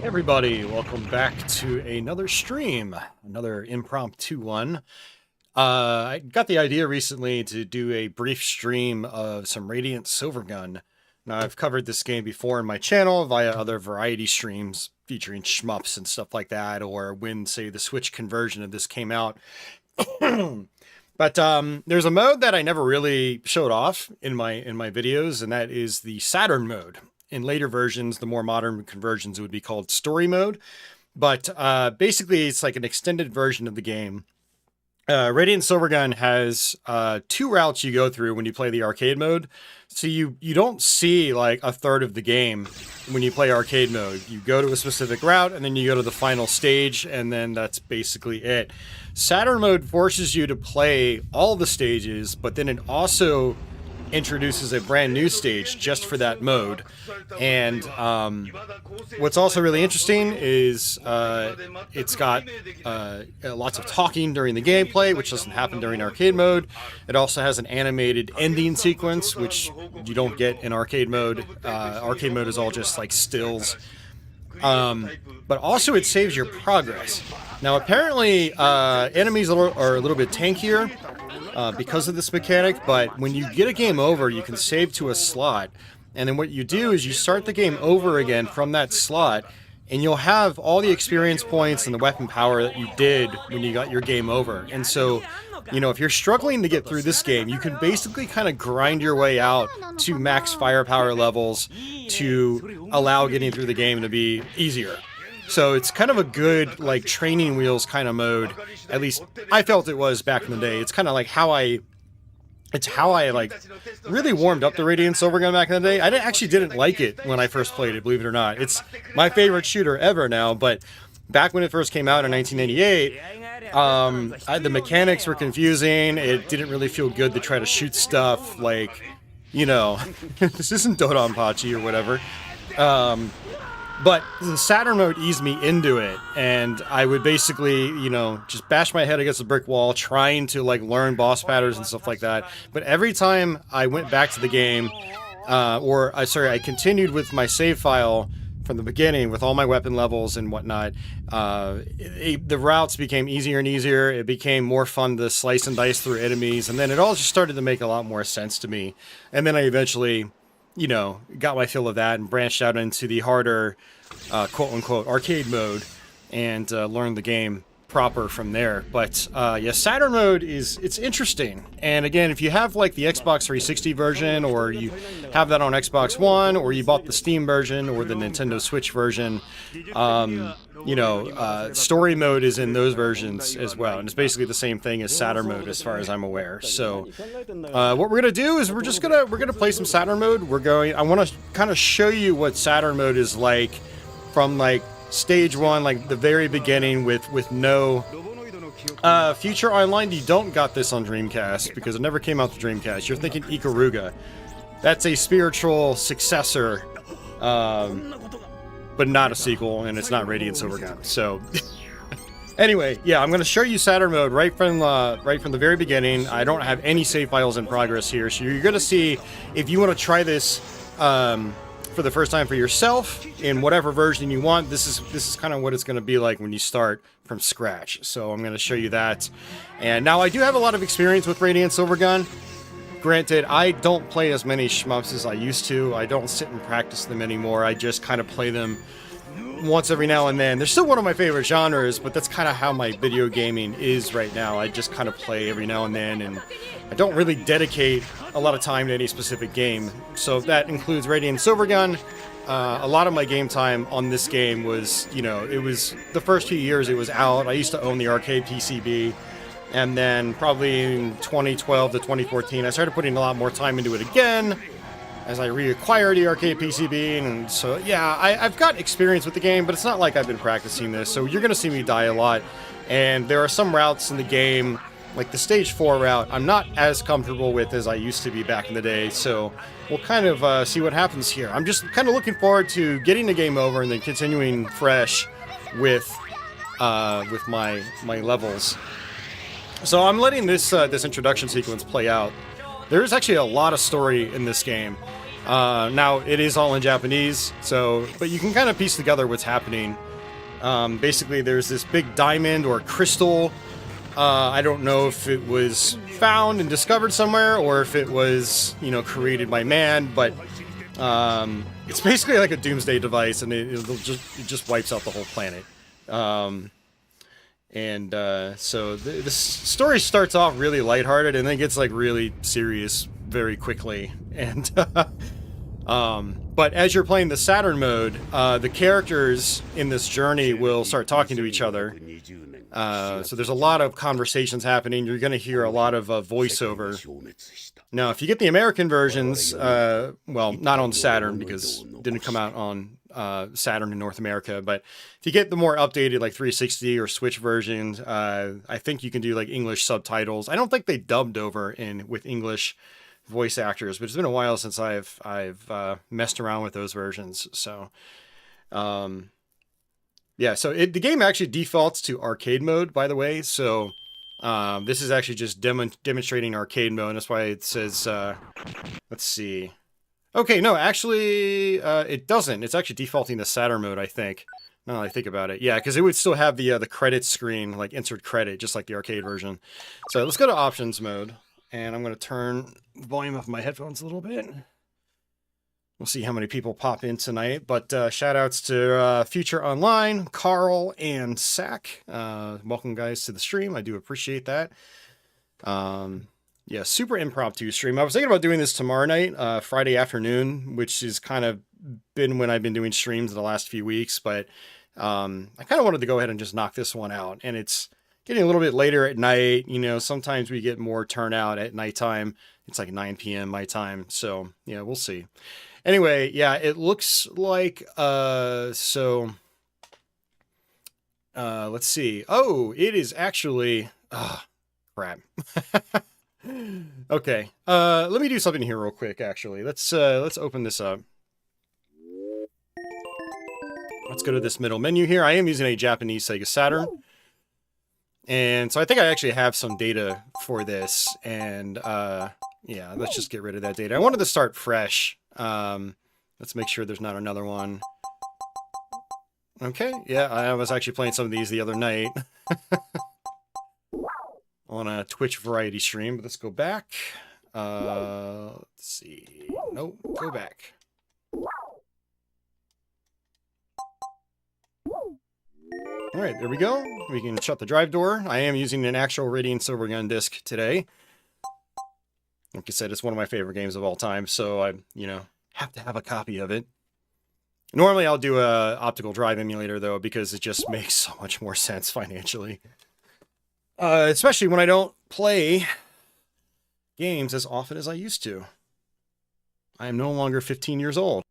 Everybody, welcome back to another stream, another impromptu one. I got the idea recently to do a brief stream of some Radiant Silvergun. Now, I've covered this game before in my channel via other variety streams featuring shmups and stuff like that, or when, say, the Switch conversion of this came out. But there's a mode that I never really showed off in my videos, and that is the Saturn mode. In later versions, the more modern conversions, it would be called Story Mode. But basically, it's like an extended version of the game. Radiant Silvergun has 2 routes you go through when you play the arcade mode. So you don't see like a third of the game when you play arcade mode. You go to a specific route, and then you go to the final stage, and then that's basically it. Saturn mode forces you to play all the stages, but then it also introduces a brand new stage just for that mode. And what's also really interesting is it's got lots of talking during the gameplay, which doesn't happen during arcade mode. It also has an animated ending sequence, which you don't get in arcade mode. Arcade mode is all just like stills. But also it saves your progress. Now apparently enemies are a little bit tankier because of this mechanic, but when you get a game over, you can save to a slot, and then what you do is you start the game over again from that slot, and you'll have all the experience points and the weapon power that you did when you got your game over. And so, you know, if you're struggling to get through this game, you can basically kind of grind your way out to max firepower levels to allow getting through the game to be easier. So it's kind of a good, like, training wheels kind of mode. At least I felt it was back in the day. It's kind of like how I like really warmed up the Radiant Silvergun back in the day. I actually didn't like it when I first played it, believe it or not. It's my favorite shooter ever now, but back when it first came out in 1998, the mechanics were confusing. It didn't really feel good to try to shoot stuff like, you know, this isn't Dodonpachi or whatever. But the Saturn mode eased me into it, and I would basically, you know, just bash my head against a brick wall trying to, like, learn boss patterns and stuff like that. But every time I went back to the game, I continued with my save file from the beginning with all my weapon levels and whatnot, the routes became easier and easier. It became more fun to slice and dice through enemies, and then it all just started to make a lot more sense to me. And then I eventually, you know, got my fill of that and branched out into the harder, quote-unquote, arcade mode and learned the game proper from there. But, yeah, Saturn mode it's interesting. And again, if you have, like, the Xbox 360 version, or you have that on Xbox One, or you bought the Steam version or the Nintendo Switch version, you know, story mode is in those versions as well, and it's basically the same thing as Saturn mode as far as I'm aware. So what we're gonna do is we're gonna play some Saturn mode. I want to kind of show you what Saturn mode is like from, like, stage 1, like the very beginning, with no future online. You don't got this on Dreamcast because it never came out to Dreamcast. You're thinking Ikaruga. That's a spiritual successor, but not a sequel, and it's not Radiant Silvergun. So, anyway, yeah, I'm going to show you Saturn mode right from the very beginning. I don't have any save files in progress here, so you're going to see if you want to try this for the first time for yourself in whatever version you want. This is kind of what it's going to be like when you start from scratch. So I'm going to show you that. And now I do have a lot of experience with Radiant Silvergun. Granted, I don't play as many shmups as I used to. I don't sit and practice them anymore. I just kind of play them once every now and then. They're still one of my favorite genres, but that's kind of how my video gaming is right now. I just kind of play every now and then, and I don't really dedicate a lot of time to any specific game. So that includes Radiant Silvergun, a lot of my game time on this game was, you know, it was the first few years it was out. I used to own the arcade PCB, and then probably in 2012 to 2014, I started putting a lot more time into it again as I reacquired the arcade PCB, and so, yeah, I've got experience with the game, but it's not like I've been practicing this, so you're going to see me die a lot, and there are some routes in the game, like the Stage 4 route, I'm not as comfortable with as I used to be back in the day, so we'll kind of see what happens here. I'm just kind of looking forward to getting the game over and then continuing fresh with my levels. So I'm letting this introduction sequence play out. There is actually a lot of story in this game. Now, it is all in Japanese, but you can kind of piece together what's happening. Basically, there's this big diamond or crystal. I don't know if it was found and discovered somewhere, or if it was, you know, created by man, but it's basically like a doomsday device, and it just wipes out the whole planet. So the story starts off really lighthearted and then gets like really serious very quickly. And but as you're playing the Saturn mode, the characters in this journey will start talking to each other. So there's a lot of conversations happening. You're going to hear a lot of voiceover. Now, if you get the American versions, well, not on Saturn because it didn't come out on Saturn in North America, but if you get the more updated like 360 or Switch versions, I think you can do like English subtitles. I don't think they dubbed over with English voice actors, but it's been a while since I've messed around with those versions. So, yeah. So the game actually defaults to arcade mode, by the way. So this is actually just demonstrating arcade mode. That's why it says. Let's see. Okay, no, actually, it doesn't. It's actually defaulting to Saturn mode, I think. Now that I think about it. Yeah, because it would still have the credits screen, like insert credit, just like the arcade version. So let's go to options mode. And I'm going to turn the volume of my headphones a little bit. We'll see how many people pop in tonight. But shout outs to Future Online, Carl, and Sack. Welcome, guys, to the stream. I do appreciate that. Yeah, super impromptu stream. I was thinking about doing this tomorrow night, Friday afternoon, which is kind of been when I've been doing streams the last few weeks, but I kind of wanted to go ahead and just knock this one out. And it's getting a little bit later at night. You know, sometimes we get more turnout at nighttime. It's like 9 p.m. my time. So, yeah, we'll see. Anyway, yeah, it looks like, let's see. Oh, it is actually, crap. Okay, let me do something here real quick, actually. Let's open this up. Let's go to this middle menu here. I am using a Japanese Sega Saturn. And so I think I actually have some data for this. And, yeah, let's just get rid of that data. I wanted to start fresh. Let's make sure there's not another one. Okay, yeah, I was actually playing some of these the other night. On a Twitch variety stream, but let's go back. Let's see. Nope, go back. All right, there we go. We can shut the drive door. I am using an actual Radiant Silvergun disc today. Like I said, it's one of my favorite games of all time, so I, you know, have to have a copy of it. Normally, I'll do a optical drive emulator, though, because it just makes so much more sense financially. Especially when I don't play games as often as I used to. I am no longer 15 years old.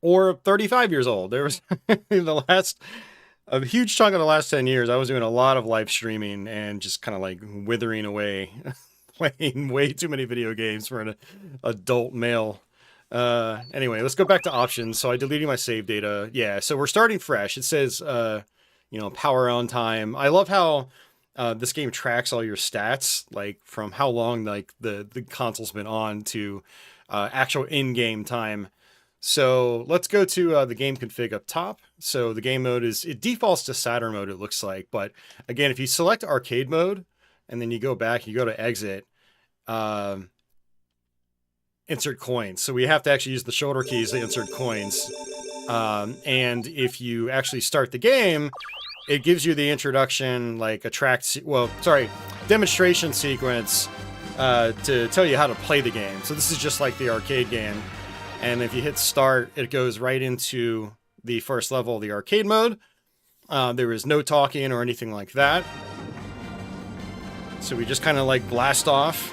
Or 35 years old. There was a huge chunk of the last 10 years, I was doing a lot of live streaming and just kind of like withering away, playing way too many video games for an adult male. Anyway, let's go back to options. So I deleted my save data. Yeah, so we're starting fresh. It says, you know, power on time. I love how this game tracks all your stats, like from how long like the console's been on to actual in-game time. So let's go to the game config up top. So the game mode it defaults to Saturn mode, it looks like. But again, if you select arcade mode and then you go back, you go to exit, insert coins. So we have to actually use the shoulder keys to insert coins. And if you actually start the game, it gives you the introduction, like demonstration sequence to tell you how to play the game. So this is just like the arcade game. And if you hit start, it goes right into the first level of the arcade mode. There is no talking or anything like that. So we just kind of like blast off.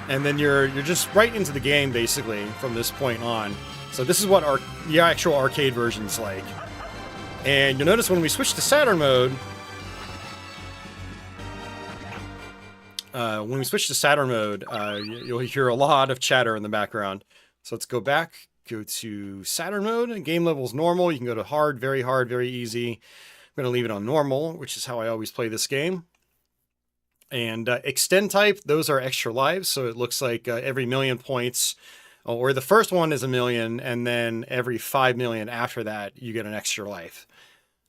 And then you're just right into the game, basically, from this point on. So this is what the actual arcade version's like. And you'll notice when we switch to Saturn mode, you'll hear a lot of chatter in the background. So let's go back, go to Saturn mode. Game level's normal. You can go to hard, very easy. I'm going to leave it on normal, which is how I always play this game. And extend type, those are extra lives. So it looks like every 1,000,000 points, or the first one is 1,000,000, and then every 5,000,000 after that, you get an extra life.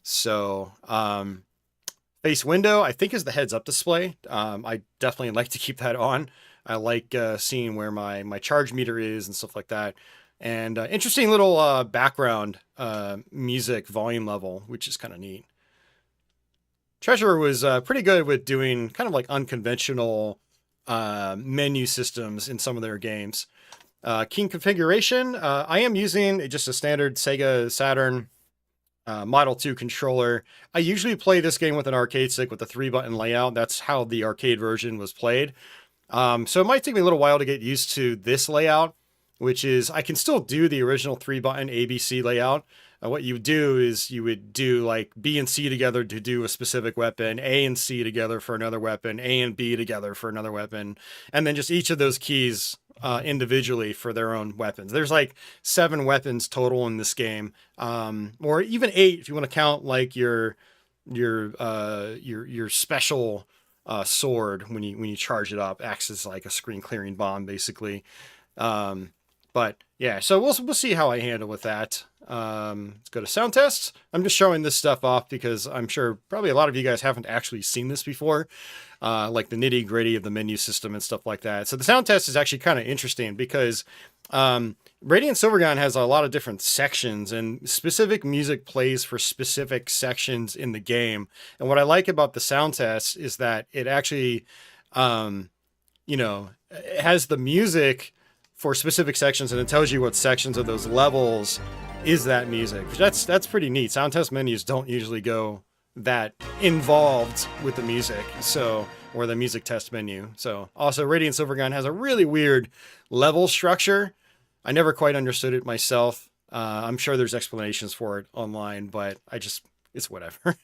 So face window, I think, is the heads up display. I definitely like to keep that on. I like seeing where my charge meter is and stuff like that. And interesting little background music volume level, which is kind of neat. Treasure was pretty good with doing kind of like unconventional menu systems in some of their games. Key configuration, I am using just a standard Sega Saturn Model 2 controller. I usually play this game with an arcade stick with a 3-button layout. That's how the arcade version was played. So it might take me a little while to get used to this layout, which is I can still do the original 3-button ABC layout. What you would do is you would do like B and C together to do a specific weapon, A and C together for another weapon, A and B together for another weapon, and then just each of those keys individually for their own weapons. There's like 7 weapons total in this game, or even 8 if you want to count like your special sword when you charge it up, acts as like a screen clearing bomb basically. But yeah, so we'll see how I handle with that. Let's go to sound tests. I'm just showing this stuff off because I'm sure probably a lot of you guys haven't actually seen this before, like the nitty gritty of the menu system and stuff like that. So the sound test is actually kind of interesting because Radiant Silvergun has a lot of different sections and specific music plays for specific sections in the game. And what I like about the sound test is that it actually, it has the music for specific sections, and it tells you what sections of those levels is that music. That's pretty neat. Sound test menus don't usually go that involved with the music, or the music test menu. So also Radiant Silvergun has a really weird level structure. I never quite understood it myself. I'm sure there's explanations for it online, but it's whatever.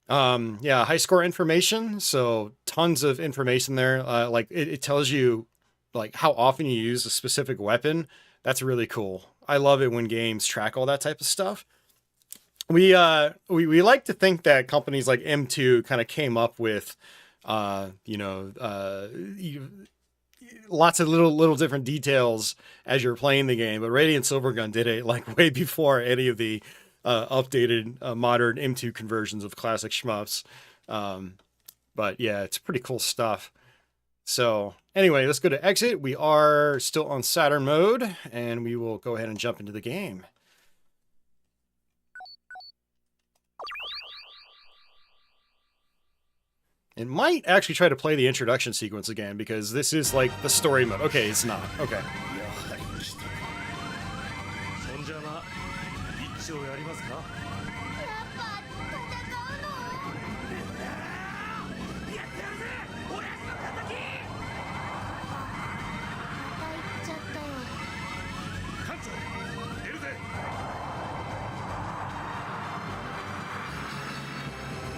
Yeah, high score information. So tons of information there. Like it tells you like how often you use a specific weapon. That's really cool. I love it when games track all that type of stuff. We like to think that companies like M2 kind of came up with, lots of little different details as you're playing the game. But Radiant Silvergun did it like way before any of the updated modern M2 conversions of classic shmups. But yeah, it's pretty cool stuff. So anyway, let's go to exit. We are still on Saturn mode, and we will go ahead and jump into the game. It might actually try to play the introduction sequence again, because this is like the story mode. Okay, it's not. Okay.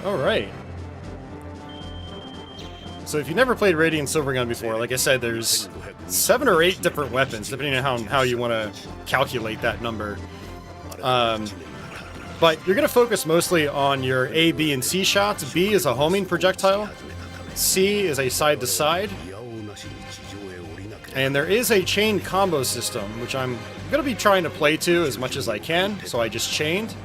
All right. So if you've never played Radiant Silvergun before, like I said, there's 7 or 8 different weapons, depending on how you want to calculate that number. But you're going to focus mostly on your A, B, and C shots. B is a homing projectile. C is a side-to-side. And there is a chain combo system, which I'm going to be trying to play to as much as I can, so I just chained.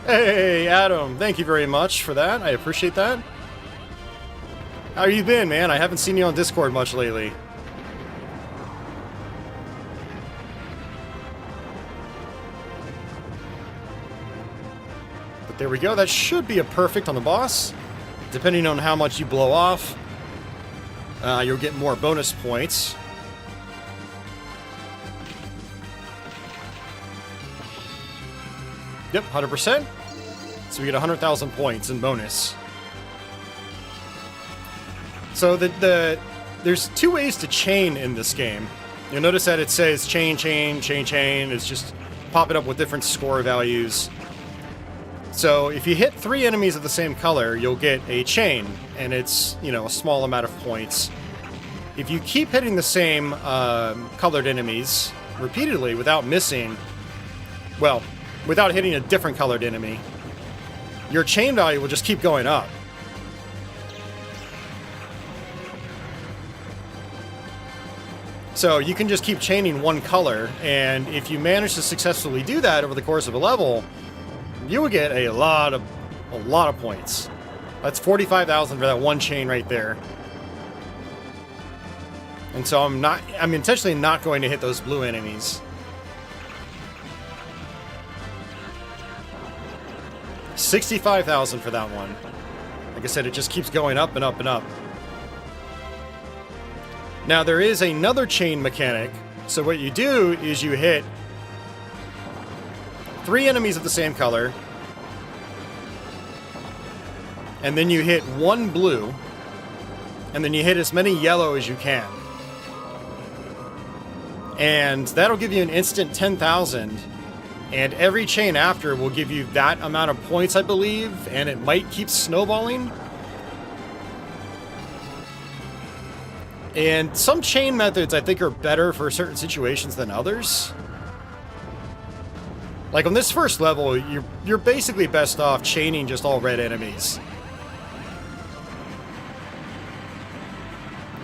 Hey, Adam, thank you very much for that. I appreciate that. How you been, man? I haven't seen you on Discord much lately. But there we go. That should be a perfect on the boss. Depending on how much you blow off, you'll get more bonus points. Yep, 100%. So we get 100,000 points in bonus. So there's two ways to chain in this game. You'll notice that it says chain, chain, chain, chain. It's just popping up with different score values. So if you hit 3 enemies of the same color, you'll get a chain, and it's, you know, a small amount of points. If you keep hitting the same colored enemies repeatedly without missing, well, without hitting a different colored enemy, your chain value will just keep going up. So you can just keep chaining one color, and if you manage to successfully do that over the course of a level, you will get a lot of points. That's 45,000 for that one chain right there. And so I'm intentionally not going to hit those blue enemies. 65,000 for that one. Like I said, it just keeps going up and up and up. Now, there is another chain mechanic. So what you do is you hit 3 enemies of the same color, and then you hit 1 blue, and then you hit as many yellow as you can. And that'll give you an instant 10,000, and every chain after will give you that amount of points, I believe, and it might keep snowballing. And some chain methods, I think, are better for certain situations than others. Like on this first level, you're basically best off chaining just all red enemies.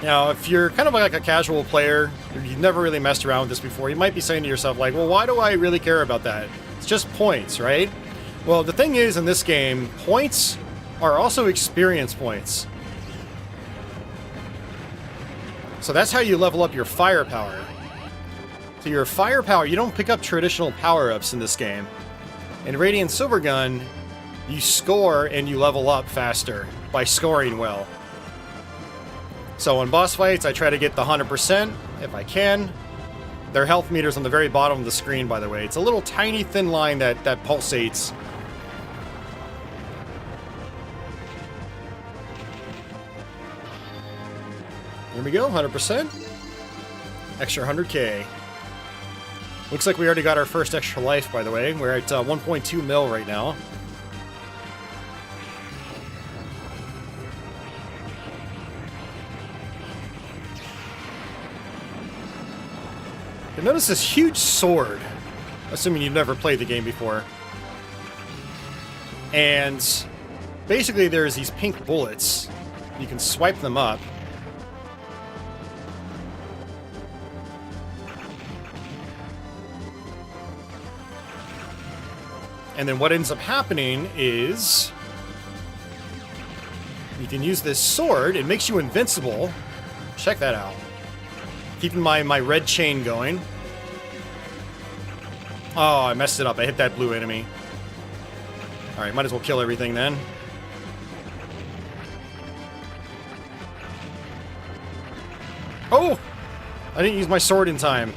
Now, if you're kind of like a casual player, you've never really messed around with this before, you might be saying to yourself, like, well, why do I really care about that? It's just points, right? Well, the thing is, in this game, points are also experience points. So that's how you level up your firepower. So your firepower, you don't pick up traditional power-ups in this game. In Radiant Silvergun, you score and you level up faster by scoring well. So in boss fights, I try to get the 100% if I can. Their health meter's on the very bottom of the screen, by the way. It's a little tiny thin line that pulsates. Here we go, 100%. Extra 100k. Looks like we already got our first extra life, by the way. We're at 1.2 mil right now. You notice this huge sword, assuming you've never played the game before. And basically there's these pink bullets. You can swipe them up. And then what ends up happening is you can use this sword. It makes you invincible. Check that out. Keeping my red chain going. Oh, I messed it up. I hit that blue enemy. Alright, might as well kill everything then. Oh! I didn't use my sword in time.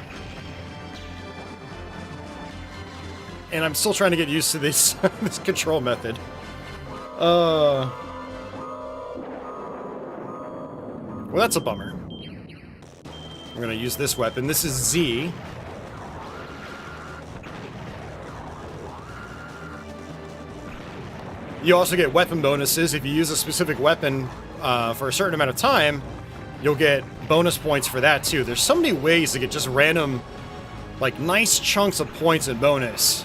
And I'm still trying to get used to this this control method. Well, that's a bummer. We're gonna use this weapon. This is Z. You also get weapon bonuses. If you use a specific weapon for a certain amount of time, you'll get bonus points for that too. There's so many ways to get just random, like, nice chunks of points and bonus.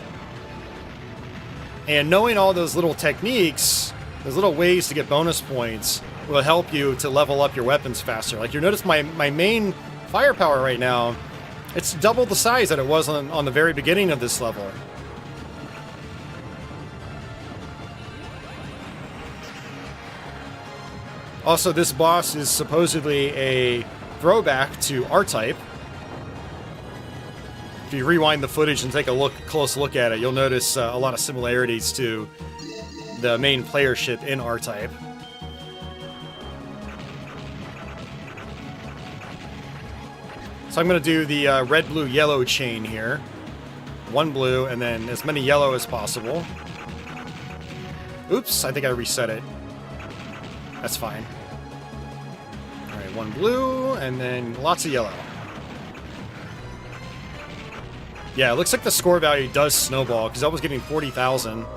And knowing all those little techniques, those little ways to get bonus points, will help you to level up your weapons faster. Like, you notice my main firepower right now, it's double the size that it was on the very beginning of this level. Also, this boss is supposedly a throwback to R-Type. If you rewind the footage and take a close look at it, you'll notice a lot of similarities to the main player ship in R-Type. So I'm going to do the red, blue, yellow chain here. One blue, and then as many yellow as possible. Oops, I think I reset it. That's fine. Alright, one blue, and then lots of yellow. Yeah, it looks like the score value does snowball, because I was getting 40,000.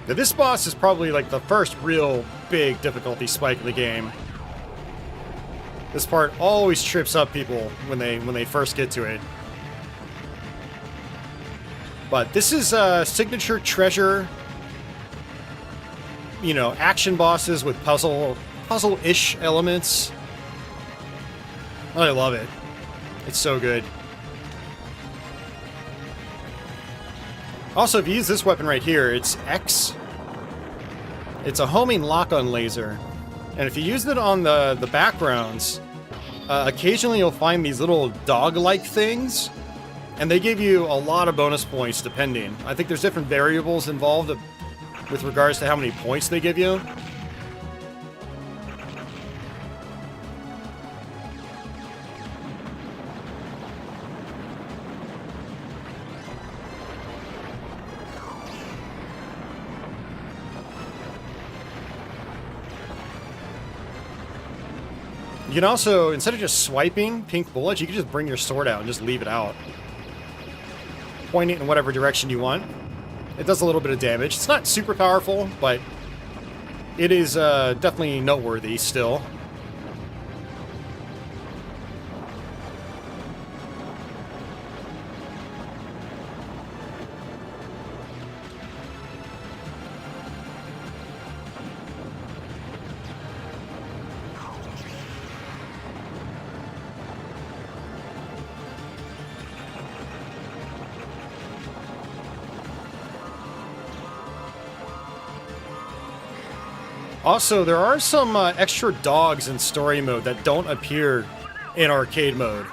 Now, this boss is probably like the first real big difficulty spike in the game. This part always trips up people when they first get to it. But this is signature treasure, you know, action bosses with puzzle-ish elements. I love it. It's so good. Also, if you use this weapon right here, it's X. It's a homing lock-on laser. And if you use it on the backgrounds, occasionally you'll find these little dog-like things, and they give you a lot of bonus points depending. I think there's different variables involved with regards to how many points they give you. You can also, instead of just swiping pink bullets, you can just bring your sword out and just leave it out. Point it in whatever direction you want. It does a little bit of damage. It's not super powerful, but it is definitely noteworthy still. Also, there are some extra dogs in story mode that don't appear in arcade mode.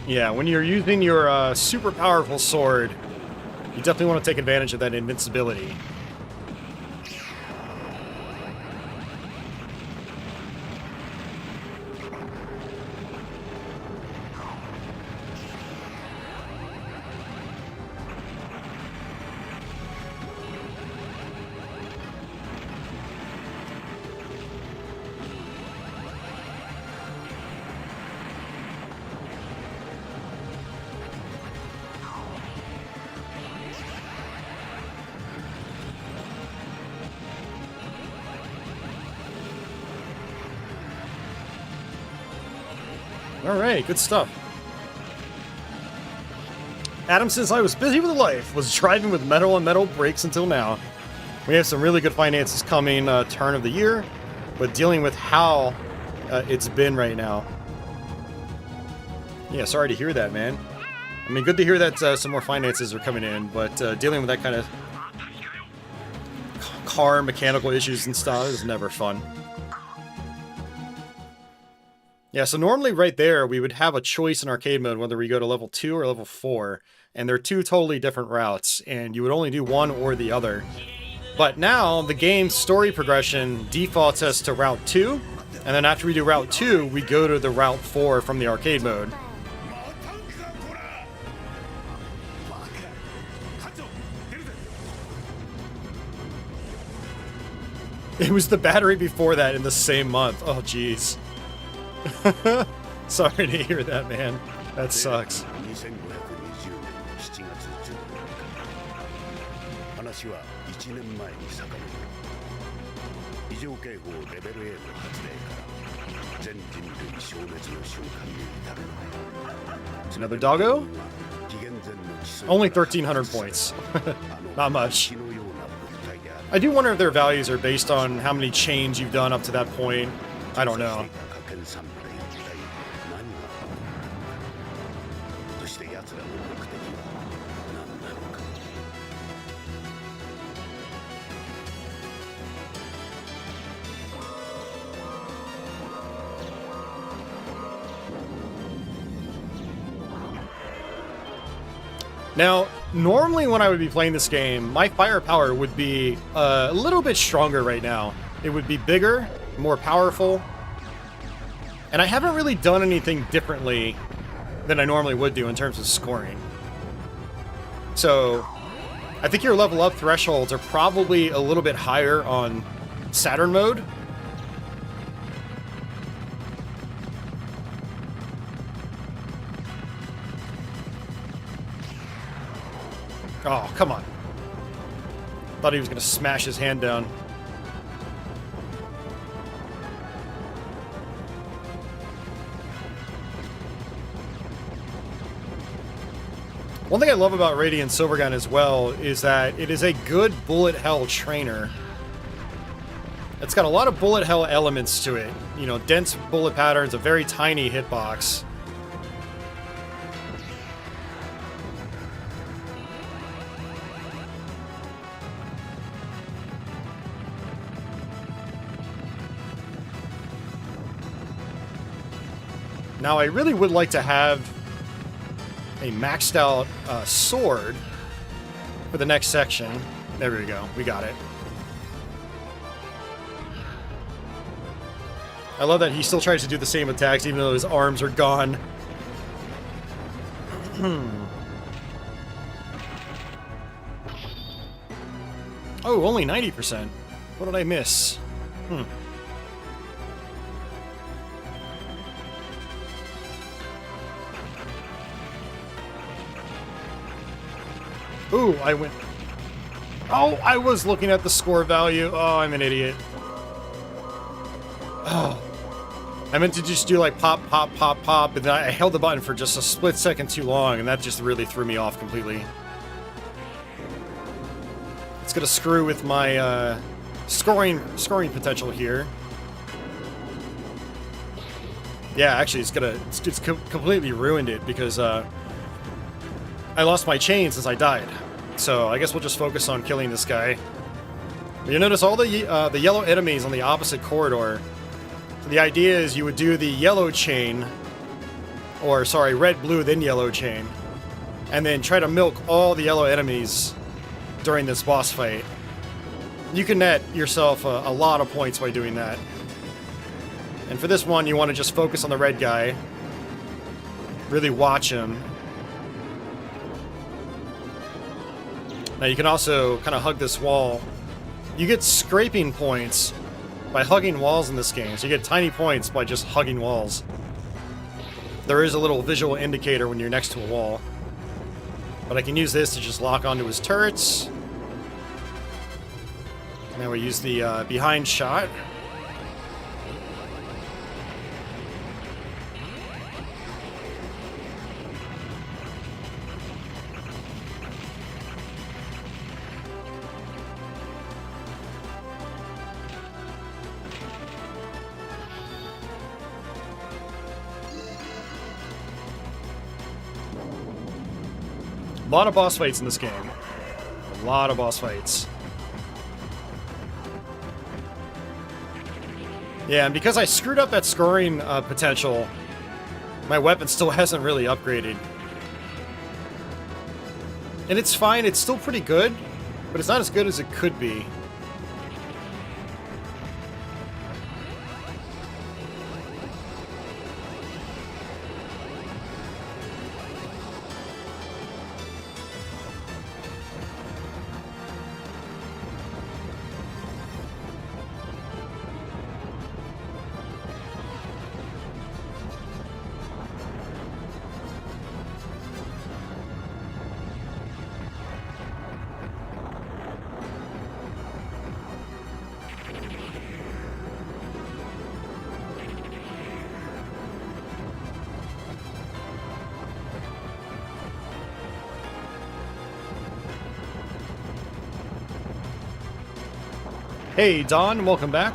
Yeah, when you're using your super powerful sword, you definitely want to take advantage of that invincibility. Alright, good stuff. Adam says, I was busy with life, was driving with metal and metal brakes until now. We have some really good finances coming turn of the year, but dealing with how it's been right now. Yeah, sorry to hear that, man. I mean, good to hear that some more finances are coming in, but dealing with that kind of car mechanical issues and stuff is never fun. Yeah, so normally right there, we would have a choice in arcade mode whether we go to level 2 or level 4, and they're two totally different routes, and you would only do one or the other. But now the game's story progression defaults us to Route 2, and then after we do Route 2, we go to the Route 4 from the arcade mode. It was the battery before that in the same month. Oh, jeez. Sorry to hear that, man. That sucks. Another doggo? Only 1,300 points. Not much. I do wonder if their values are based on how many chains you've done up to that point. I don't know. Now, normally when I would be playing this game, my firepower would be a little bit stronger right now. It would be bigger, more powerful, and I haven't really done anything differently than I normally would do in terms of scoring. So, I think your level up thresholds are probably a little bit higher on Saturn mode. Oh, come on. Thought he was going to smash his hand down. One thing I love about Radiant Silvergun as well is that it is a good bullet hell trainer. It's got a lot of bullet hell elements to it. You know, dense bullet patterns, a very tiny hitbox. Now, I really would like to have a maxed out sword for the next section. There we go. We got it. I love that he still tries to do the same attacks even though his arms are gone. Oh, only 90%. What did I miss? Ooh, I went... Oh, I was looking at the score value. Oh, I'm an idiot. Oh. I meant to just do like pop, pop, pop, pop, and then I held the button for just a split second too long, and that just really threw me off completely. It's gonna screw with my scoring potential here. Yeah, actually, it's completely ruined it because I lost my chain since I died. So I guess we'll just focus on killing this guy. You'll notice all the yellow enemies on the opposite corridor. So the idea is you would do the yellow chain, or sorry, red, blue, then yellow chain, and then try to milk all the yellow enemies during this boss fight. You can net yourself a lot of points by doing that. And for this one, you want to just focus on the red guy. Really watch him. Now you can also kind of hug this wall. You get scraping points by hugging walls in this game, so you get tiny points by just hugging walls. There is a little visual indicator when you're next to a wall. But I can use this to just lock onto his turrets. Now we use the behind shot. A lot of boss fights in this game. A lot of boss fights. Yeah, and because I screwed up that scoring potential, my weapon still hasn't really upgraded. And it's fine, it's still pretty good, but it's not as good as it could be. Hey, Don, welcome back.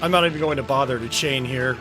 I'm not even going to bother to chain here.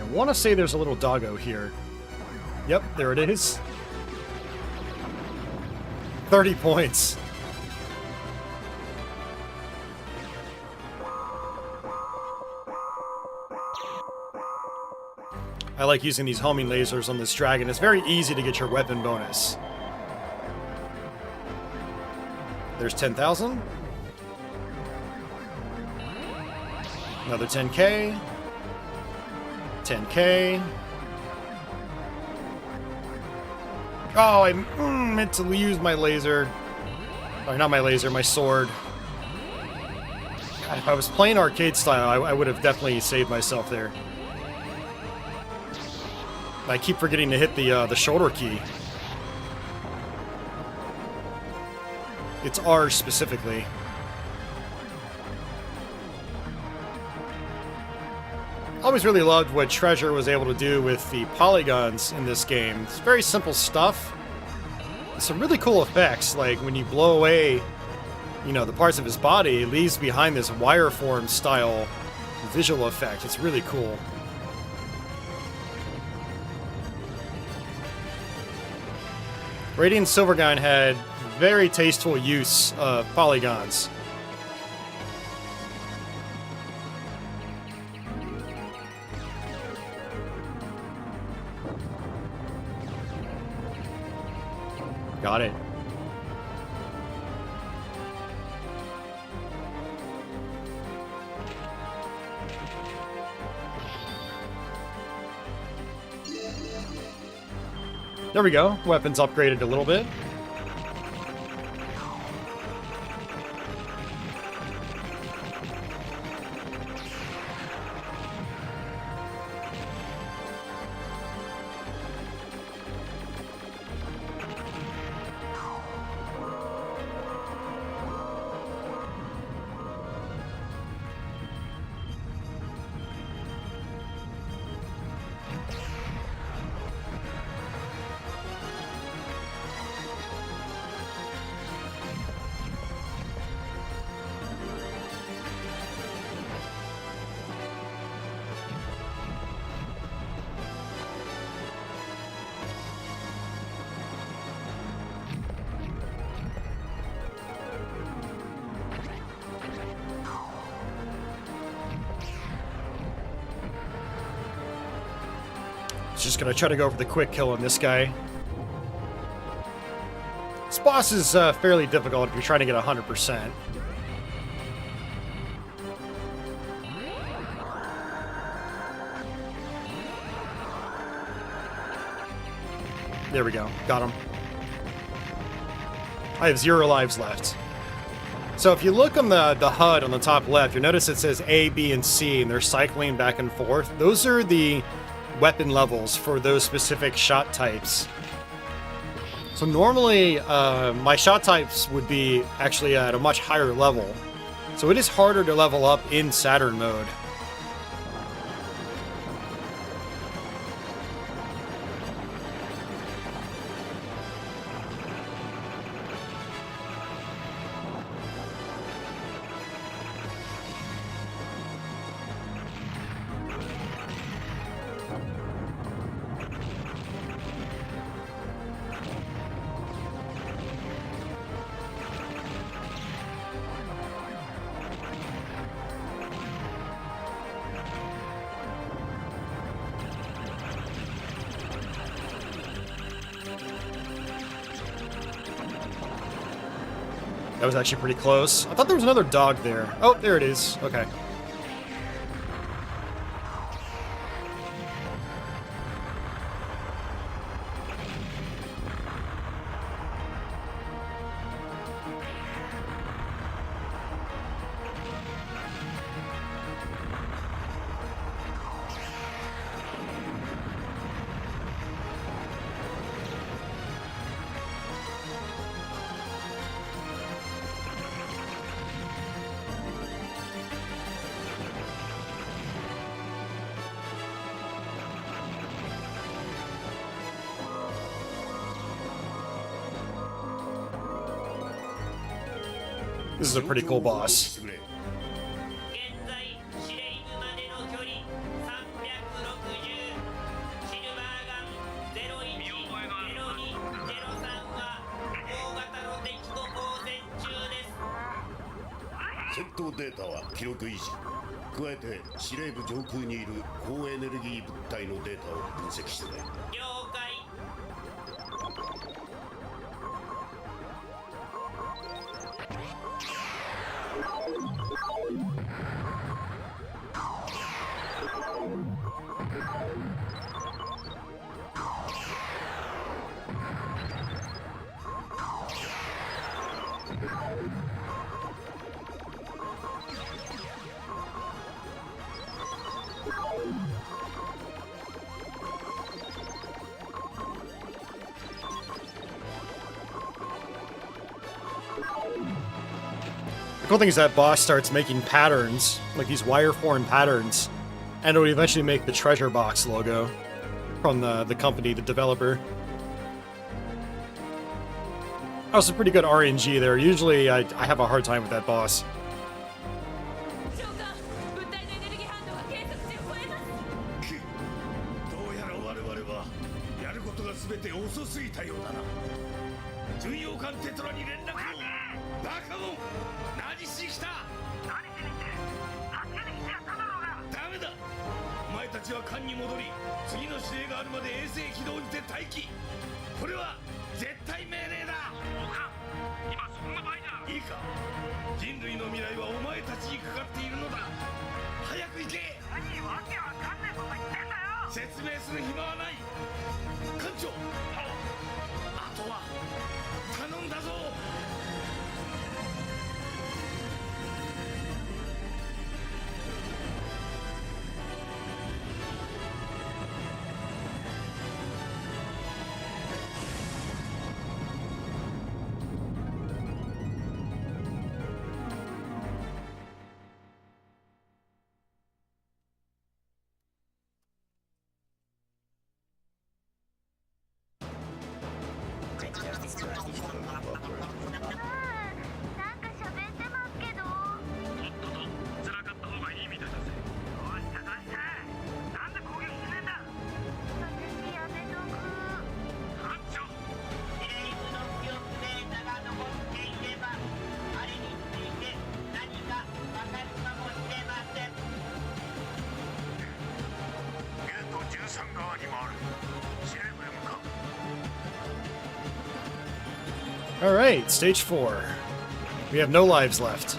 I want to say there's a little doggo here. Yep, there it is. 30 points. I like using these homing lasers on this dragon. It's very easy to get your weapon bonus. There's 10,000. Another 10K. 10K. Oh, I meant to use my laser. Sorry, not my laser, my sword. God, if I was playing arcade style, I would have definitely saved myself there. I keep forgetting to hit the shoulder key. It's R specifically. I always really loved what Treasure was able to do with the polygons in this game. It's very simple stuff. Some really cool effects, like when you blow away, you know, the parts of his body, it leaves behind this wireform style visual effect. It's really cool. Radiant Silvergun had very tasteful use of polygons. Got it. There we go. Weapons upgraded a little bit. Just gonna try to go for the quick kill on this guy. This boss is fairly difficult if you're trying to get 100%. There we go. Got him. I have 0 lives left. So if you look on the HUD on the top left, you'll notice it says A, B, and C, and they're cycling back and forth. Those are the weapon levels for those specific shot types. So normally my shot types would be actually at a much higher level. So it is harder to level up in Saturn mode. That was actually pretty close. I thought there was another dog there. Oh, there it is. Okay. This is a pretty cool boss. The cool thing is that boss starts making patterns, like these wire-formed patterns, and it would eventually make the treasure box logo from the company, the developer. That was some pretty good RNG there. Usually I have a hard time with that boss. Alright, stage 4. We have no lives left.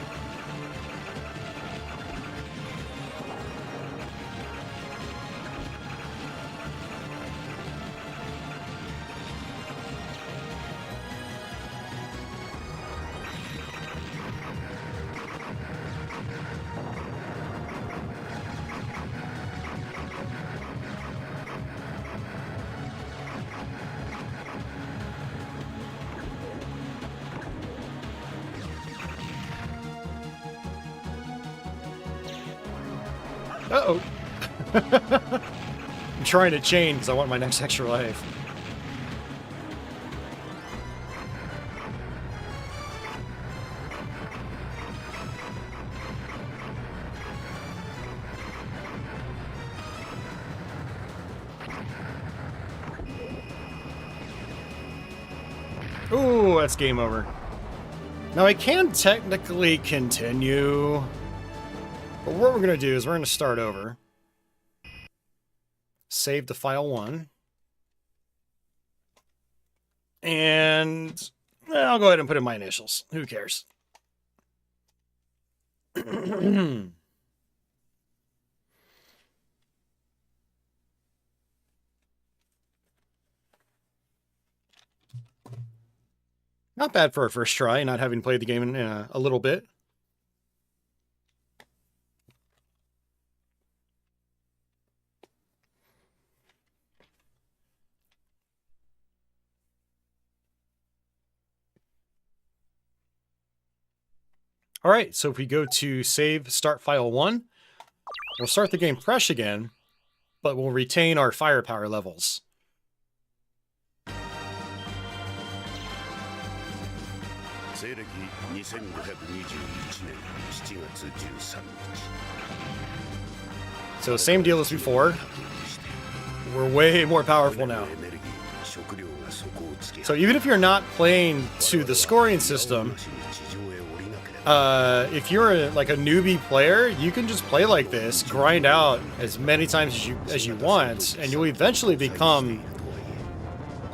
Uh-oh. I'm trying to chain because I want my next extra life. Ooh, that's game over. Now I can technically continue. But what we're going to do is we're going to start over. Save the file 1. And I'll go ahead and put in my initials. Who cares? Not bad for a first try, not having played the game in a little bit. All right, so if we go to save start file 1, we'll start the game fresh again, but we'll retain our firepower levels. So same deal as before. We're way more powerful now. So even if you're not playing to the scoring system, if you're like a newbie player, you can just play like this, grind out as many times as you want, and you'll eventually become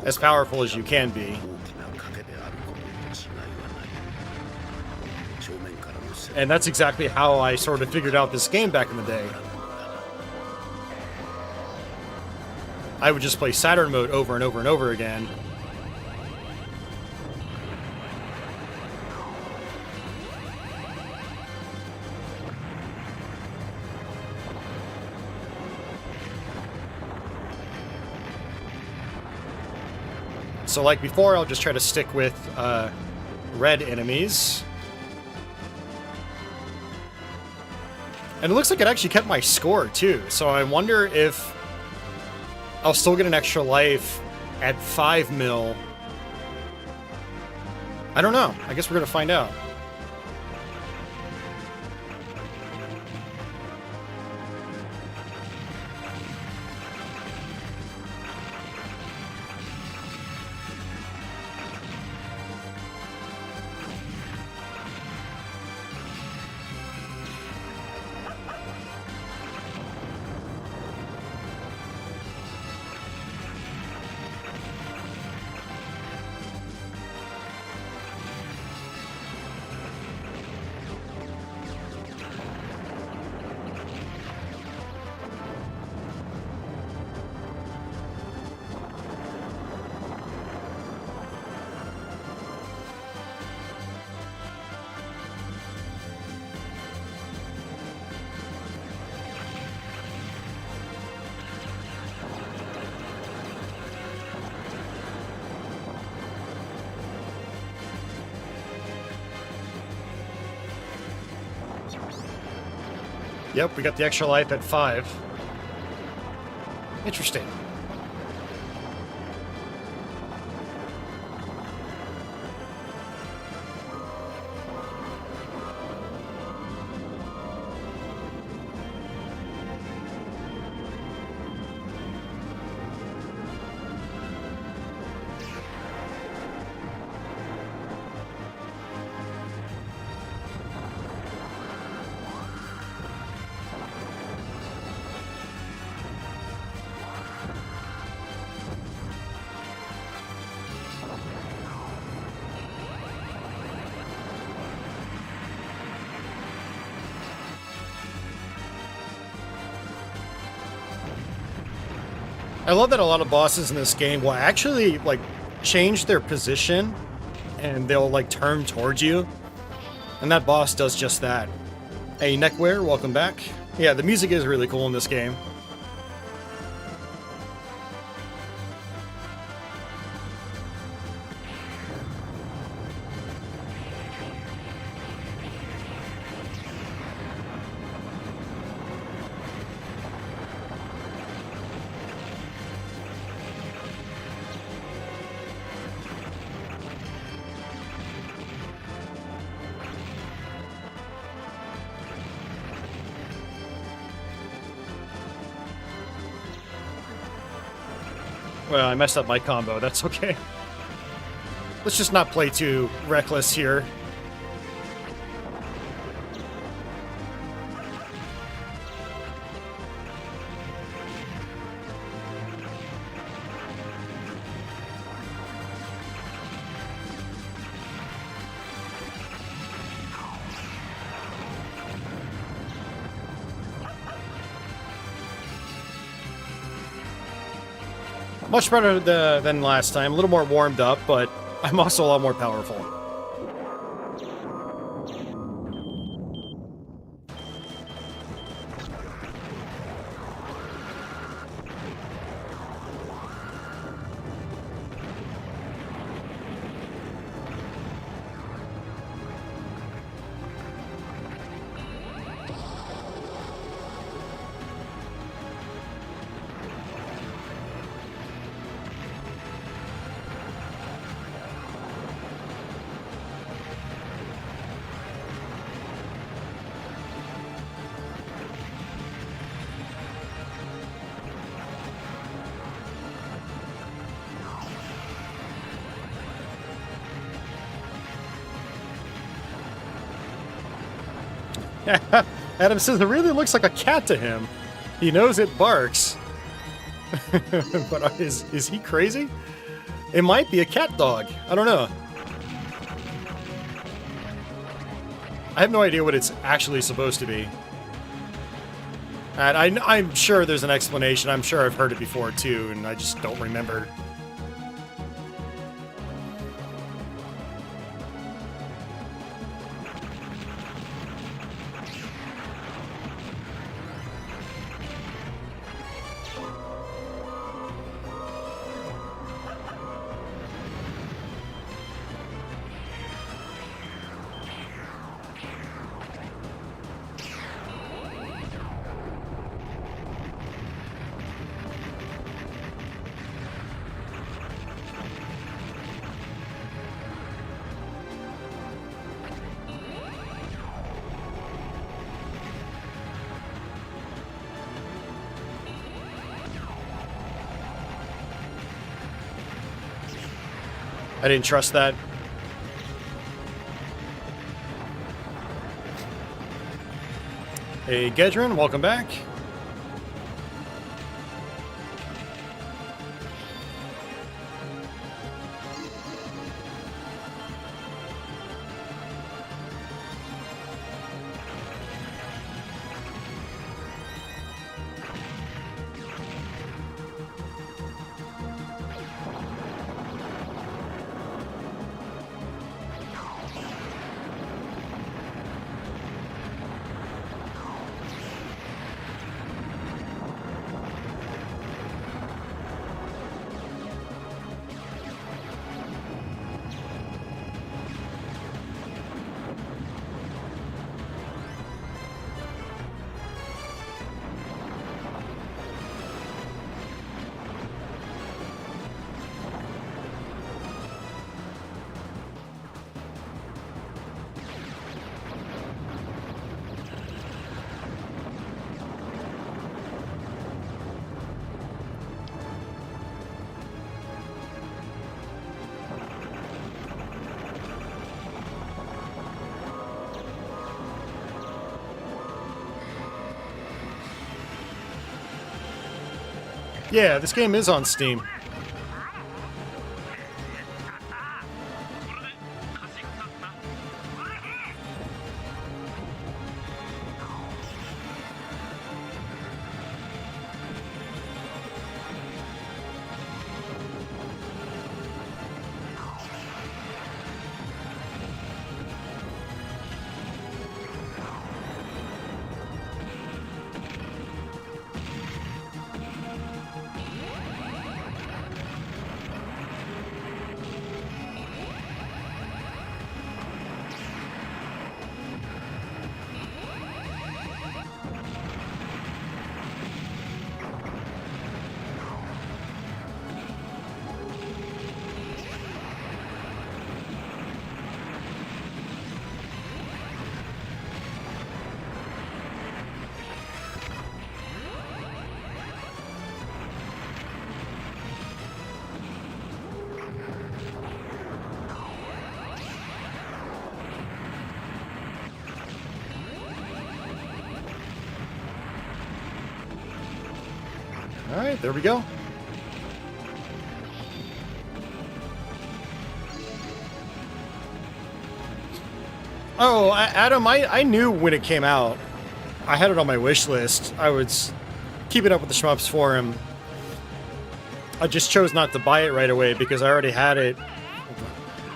as powerful as you can be. And that's exactly how I sort of figured out this game back in the day. I would just play Saturn mode over and over and over again. So like before, I'll just try to stick with red enemies. And it looks like it actually kept my score too, so I wonder if I'll still get an extra life at 5 mil. I don't know. I guess we're gonna find out. Yep, we got the extra life at 5. Interesting. I love that a lot of bosses in this game will actually, like, change their position and they'll, like, turn towards you. And that boss does just that. Hey, Neckware, welcome back. Yeah, the music is really cool in this game. Well, I messed up my combo. That's okay. Let's just not play too reckless here. Much better than last time. A little more warmed up, but I'm also a lot more powerful. Adam says it really looks like a cat to him. He knows it barks. But is he crazy? It might be a cat dog. I don't know. I have no idea what it's actually supposed to be. And I'm sure there's an explanation. I'm sure I've heard it before too, and I just don't remember. I didn't trust that. Hey, Gedrin, welcome back. Yeah, this game is on Steam. All right, there we go. Oh, Adam, I knew when it came out. I had it on my wish list. I was keeping up with the shmups for him. I just chose not to buy it right away because I already had it.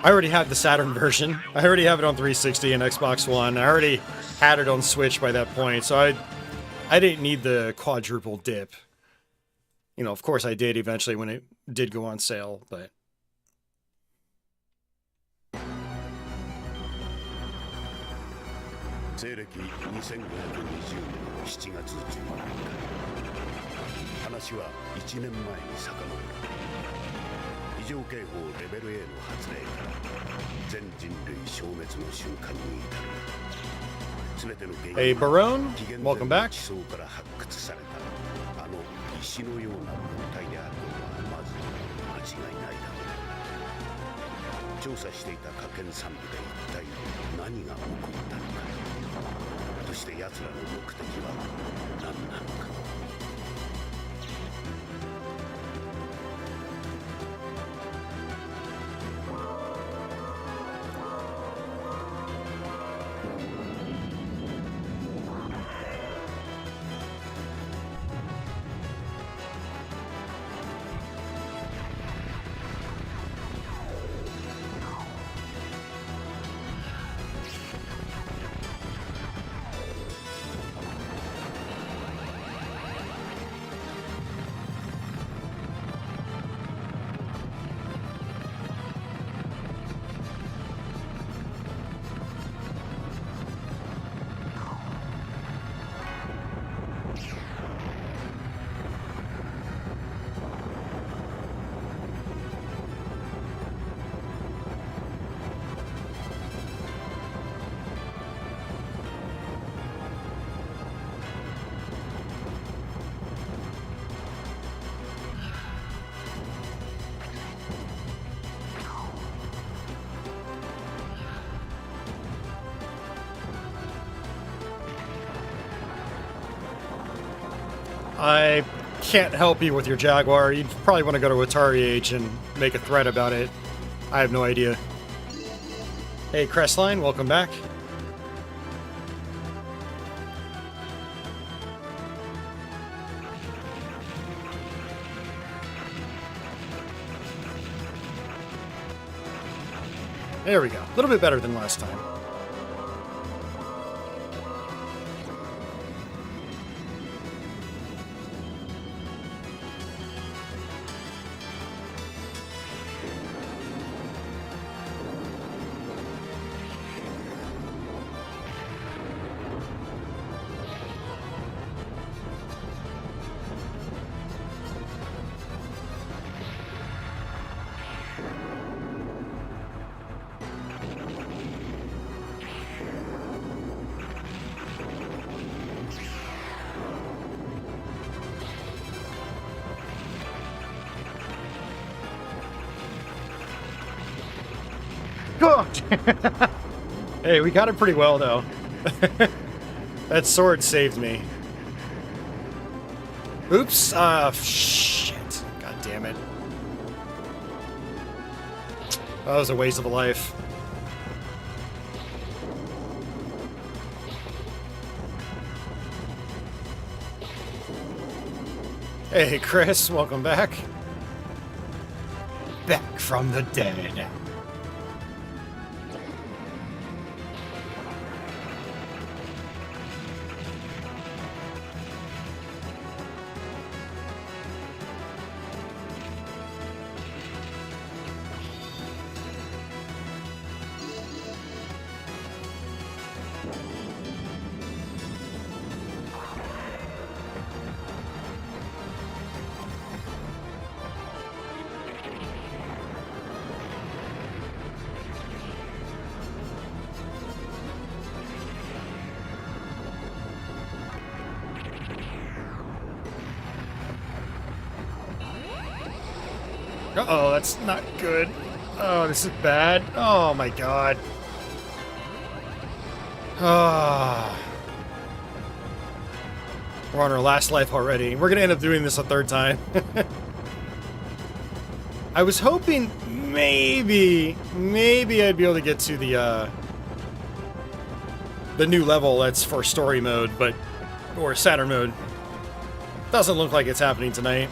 I already had the Saturn version. I already have it on 360 and Xbox One. I already had it on Switch by that point, so I didn't need the quadruple dip. You know, of course I did eventually when it did go on sale, but... Hey, Barone, welcome back. I can't help you with your Jaguar. You'd probably want to go to Atari Age and make a thread about it. I have no idea. Hey, Crestline, welcome back. There we go. A little bit better than last time. Hey, we got it pretty well, though. That sword saved me. Oops. Shit. God damn it. That was a waste of a life. Hey, Chris. Welcome back. Back from the dead. Uh-oh, that's not good. Oh, this is bad. Oh my god. Ah. We're on our last life already. We're gonna end up doing this a third time. I was hoping maybe I'd be able to get to the new level that's for story mode, or Saturn mode. Doesn't look like it's happening tonight.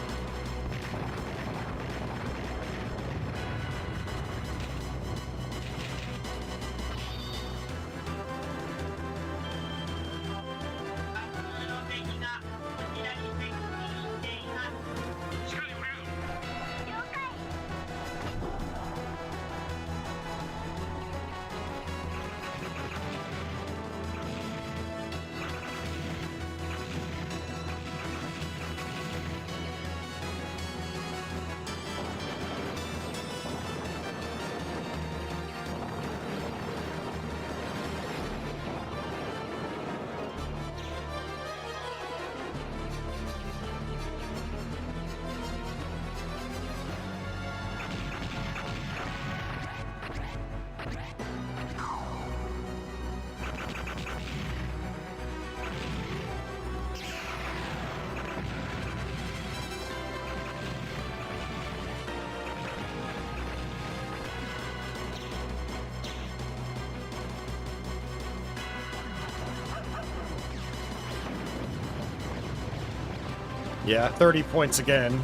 Yeah, 30 points again.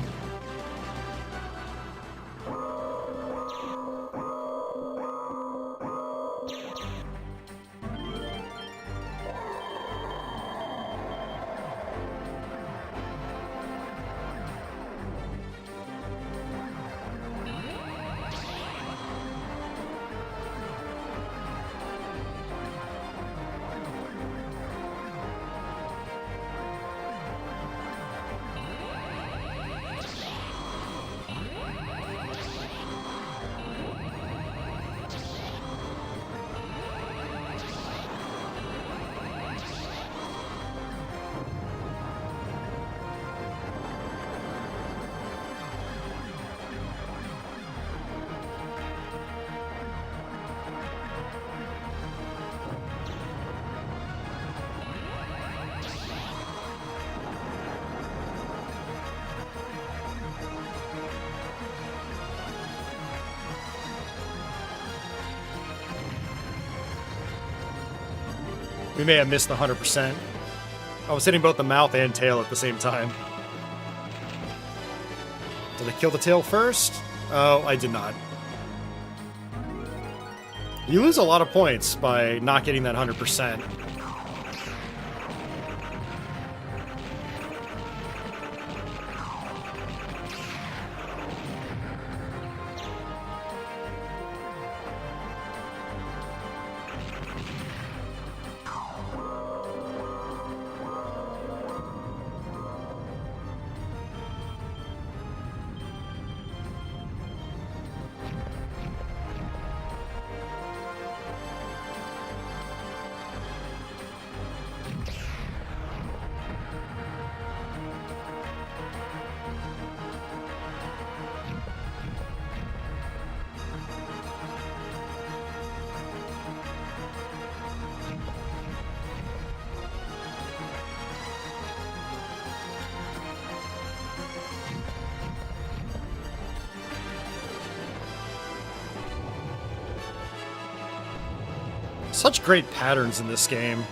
We may have missed the 100%. I was hitting both the mouth and tail at the same time. Did I kill the tail first? Oh, I did not. You lose a lot of points by not getting that 100%. Such great patterns in this game.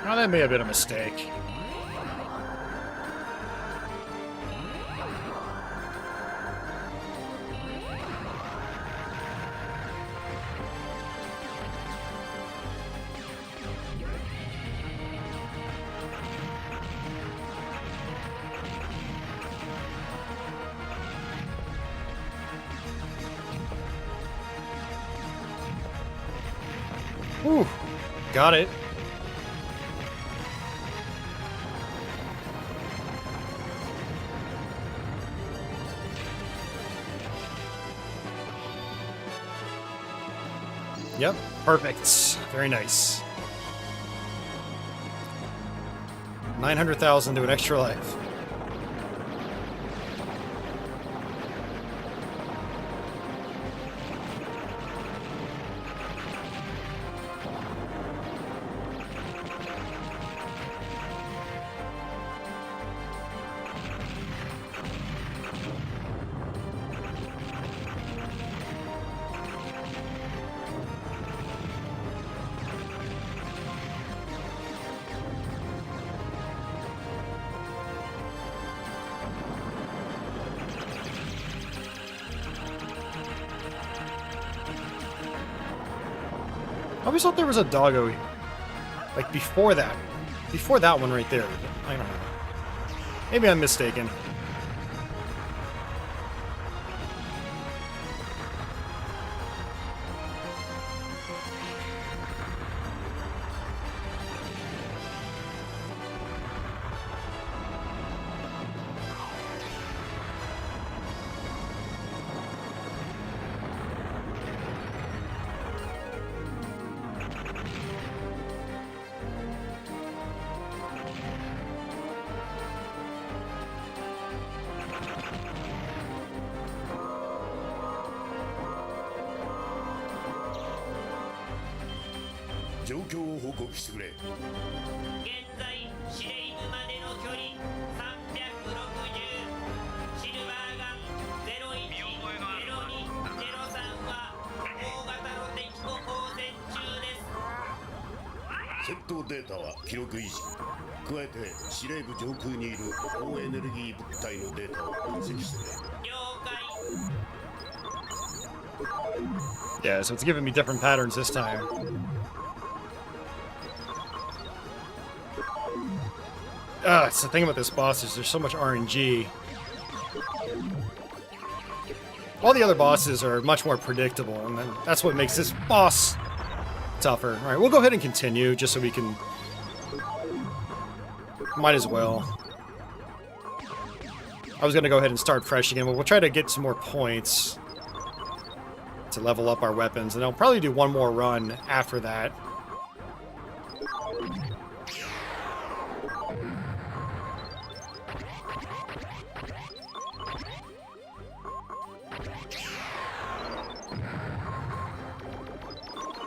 Oh, that may have been a mistake. Whew, got it. Yep, perfect. Very nice. 900,000 to an extra life. I always thought there was a doggo, like, before that one right there. I don't know. Maybe I'm mistaken. 状況を報告してくれ。現在シレイヌまでの距離360、シルバーガン010203は大型の敵と交戦中です。戦闘データは記録維持。加えて司令部上空にいる高エネルギー物体のデータを分析してくれ。了解。 Yeah, so it's giving me different patterns this time. It's the thing about this boss is there's so much RNG. All the other bosses are much more predictable, and that's what makes this boss tougher. Alright, we'll go ahead and continue, just so we can... Might as well. I was going to go ahead and start fresh again, but we'll try to get some more points to level up our weapons, and I'll probably do one more run after that.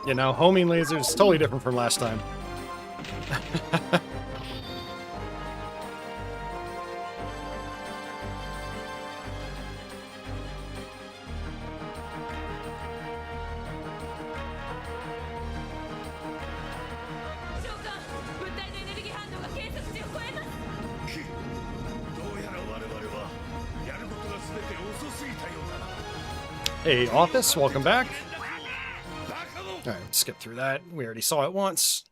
You know, homing lasers is totally different from last time. Hey, Office, welcome back. Alright, skip through that. We already saw it once.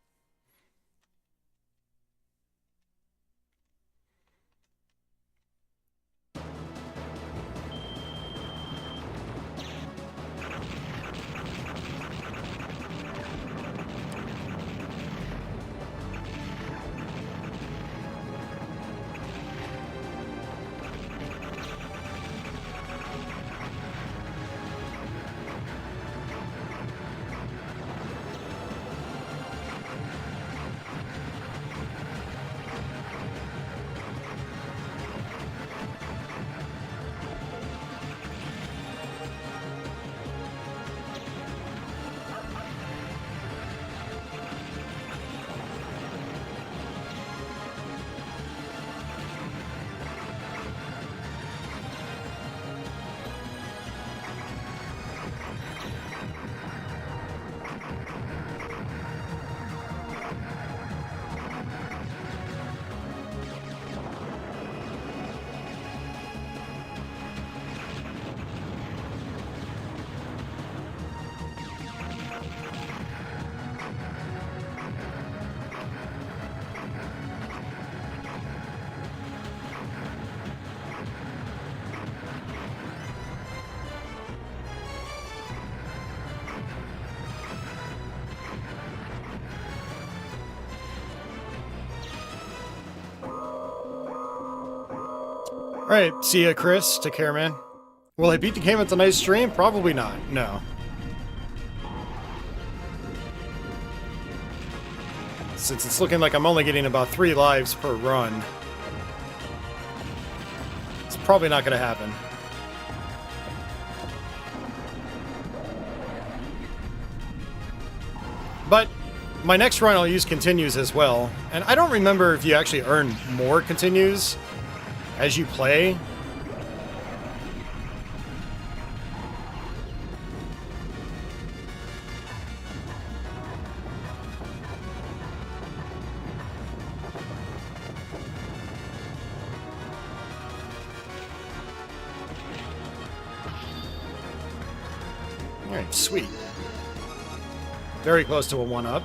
Alright, see ya, Chris. Take care, man. Will I beat the game with a nice stream? Probably not. No. Since it's looking like I'm only getting about 3 lives per run, it's probably not going to happen. But my next run I'll use continues as well. And I don't remember if you actually earn more continues as you play. Alright, sweet. Very close to a 1-up.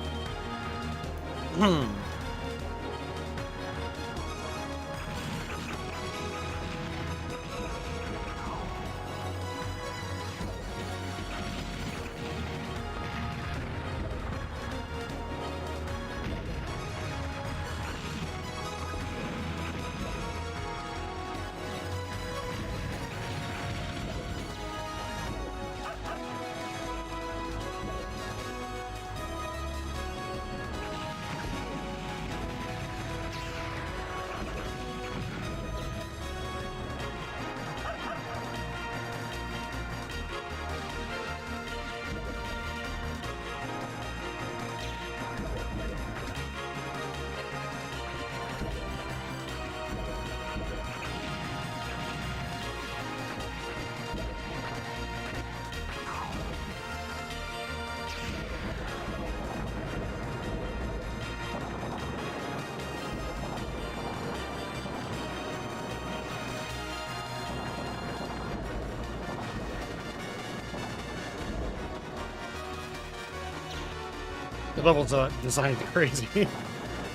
The level design is crazy.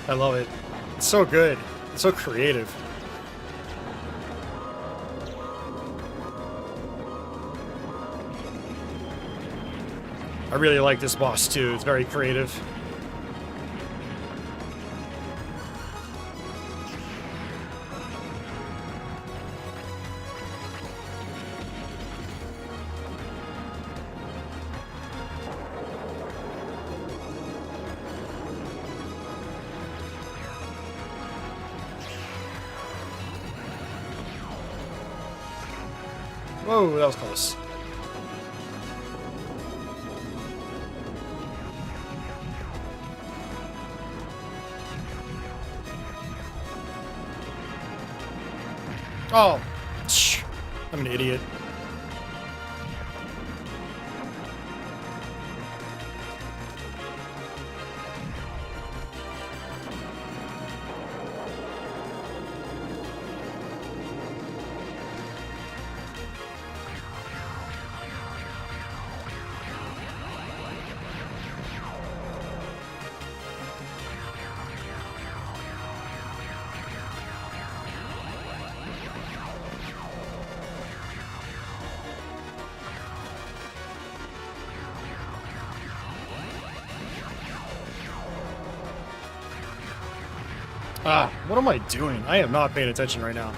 I love it. It's so good. It's so creative. I really like this boss too. It's very creative. Whoa, that was close. Oh, I'm an idiot. Ah, what am I doing? I am not paying attention right now.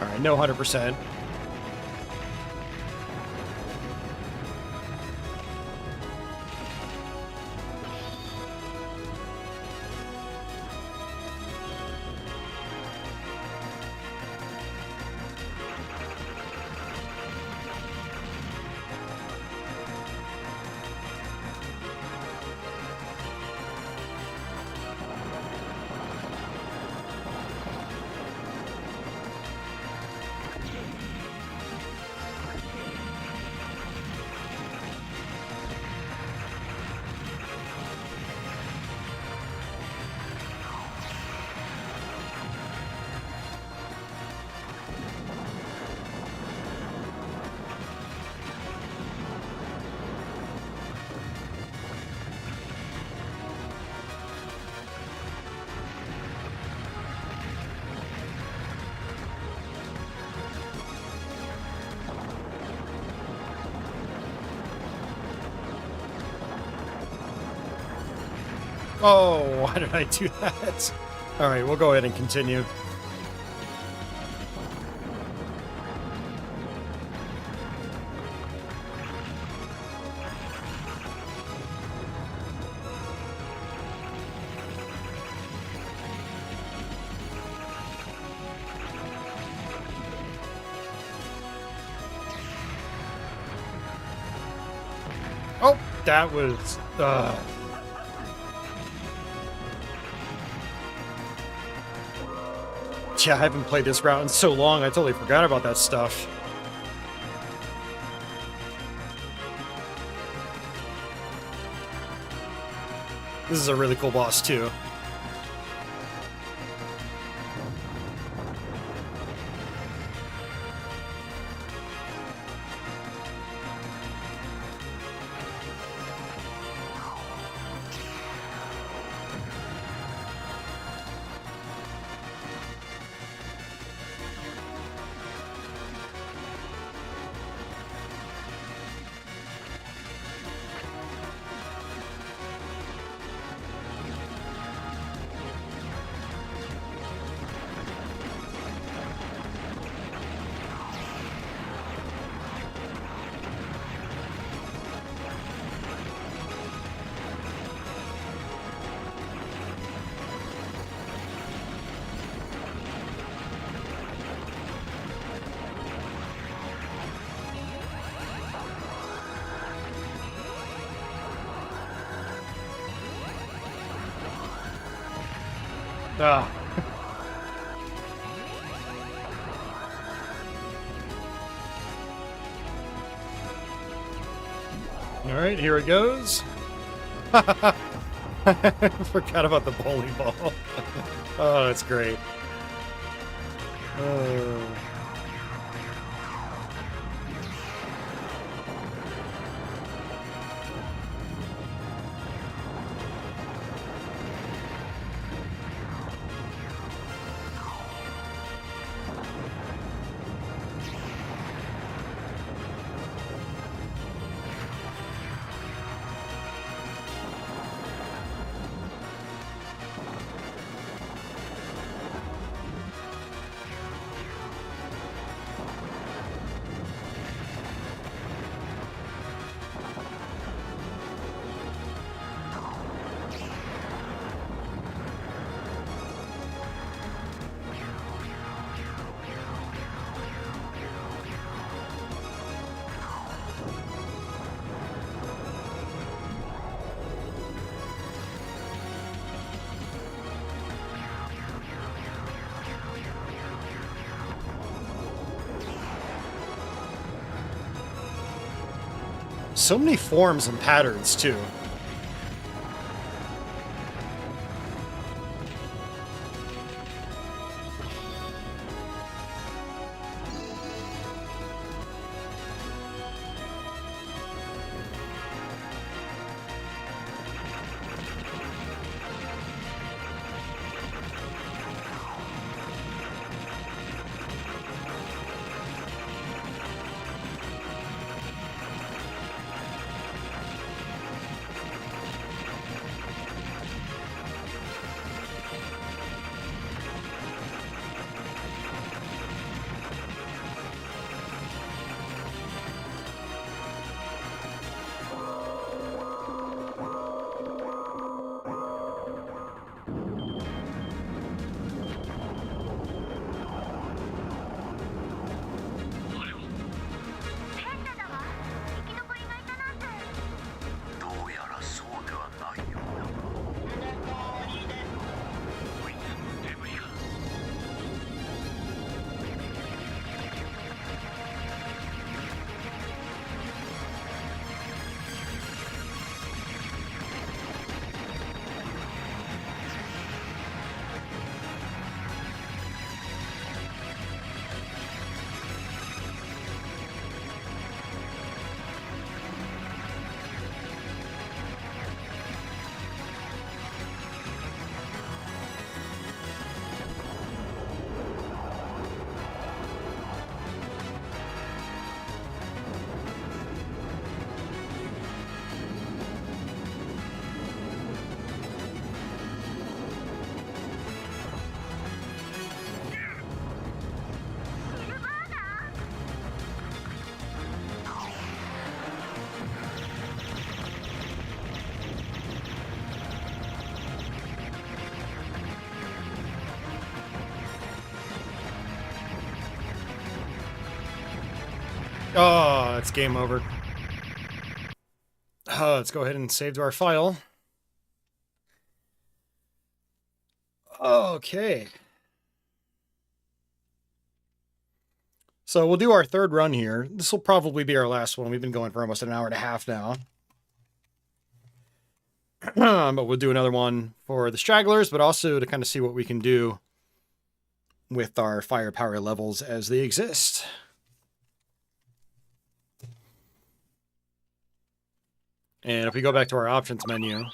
Alright, no 100%. Oh, why did I do that? Alright, we'll go ahead and continue. Oh, that was... Yeah, I haven't played this route in so long, I totally forgot about that stuff. This is a really cool boss, too. Ah. All right, here it goes. Forgot about the bowling ball. Oh, that's great. Oh. So many forms and patterns, too. Oh, it's game over. Let's go ahead and save to our file. Okay. So we'll do our third run here. This will probably be our last one. We've been going for almost an hour and a half now. But we'll do another one for the stragglers, but also to kind of see what we can do with our firepower levels as they exist. And if we go back to our options menu,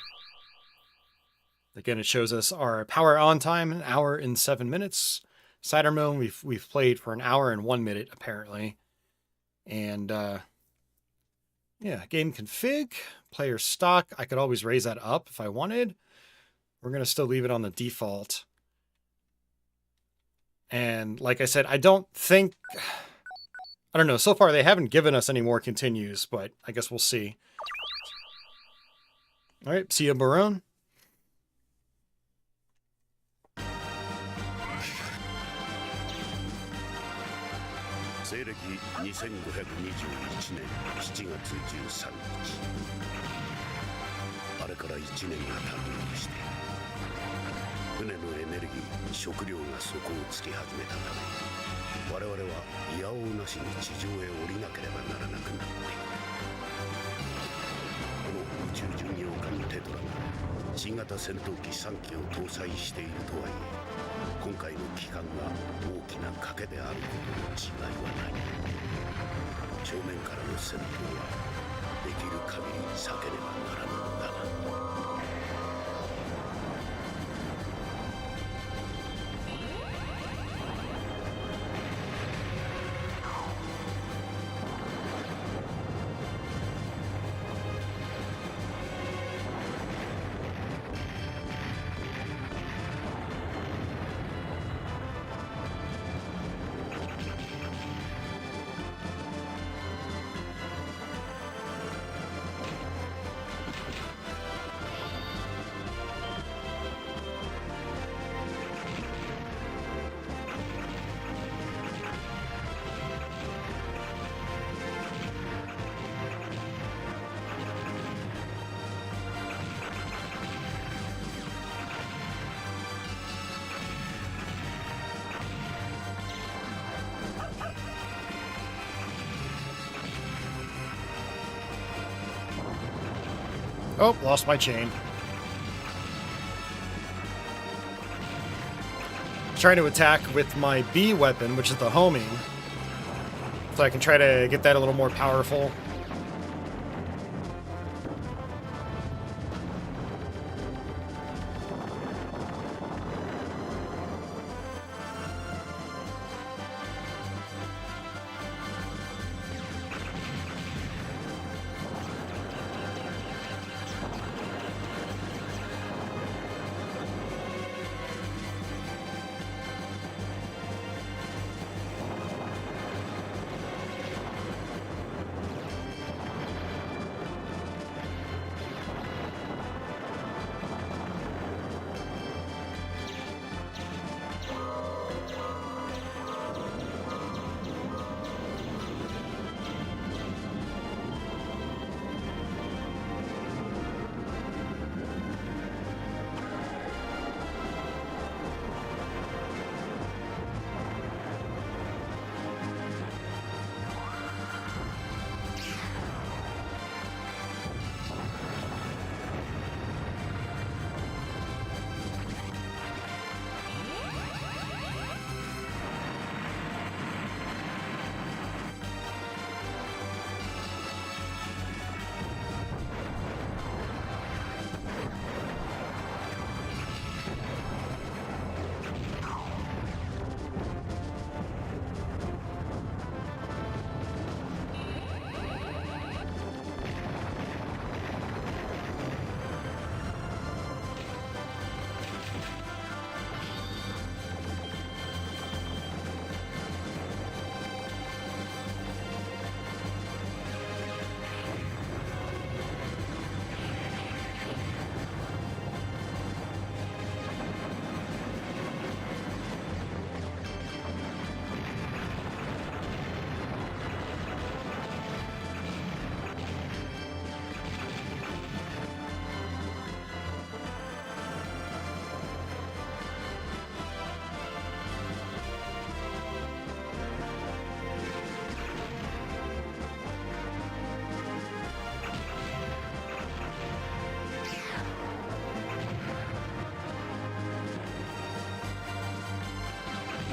again, it shows us our power on time, 1 hour and 7 minutes. Saturn Mode, we've played for 1 hour and 1 minute, apparently. And, yeah, game config, player stock. I could always raise that up if I wanted. We're going to still leave it on the default. And like I said, I don't know. So far, they haven't given us any more continues, but I guess we'll see. All right, see you, Barone. 西暦2521年7月13日あれから1年が経とうとして船のエネルギー食料が底をつき始めたため我々はいやおうなしに地上へ降りなければならなくなっている。この宇宙巡洋艦テトラが新型戦闘機3機を搭載しているとはいえ今回の機関が大きな賭けであることに違いはない。正面からの戦闘はできる限り避けねばならぬのだが。Oh, lost my chain. Trying to attack with my B weapon, which is the homing, so I can try to get that a little more powerful.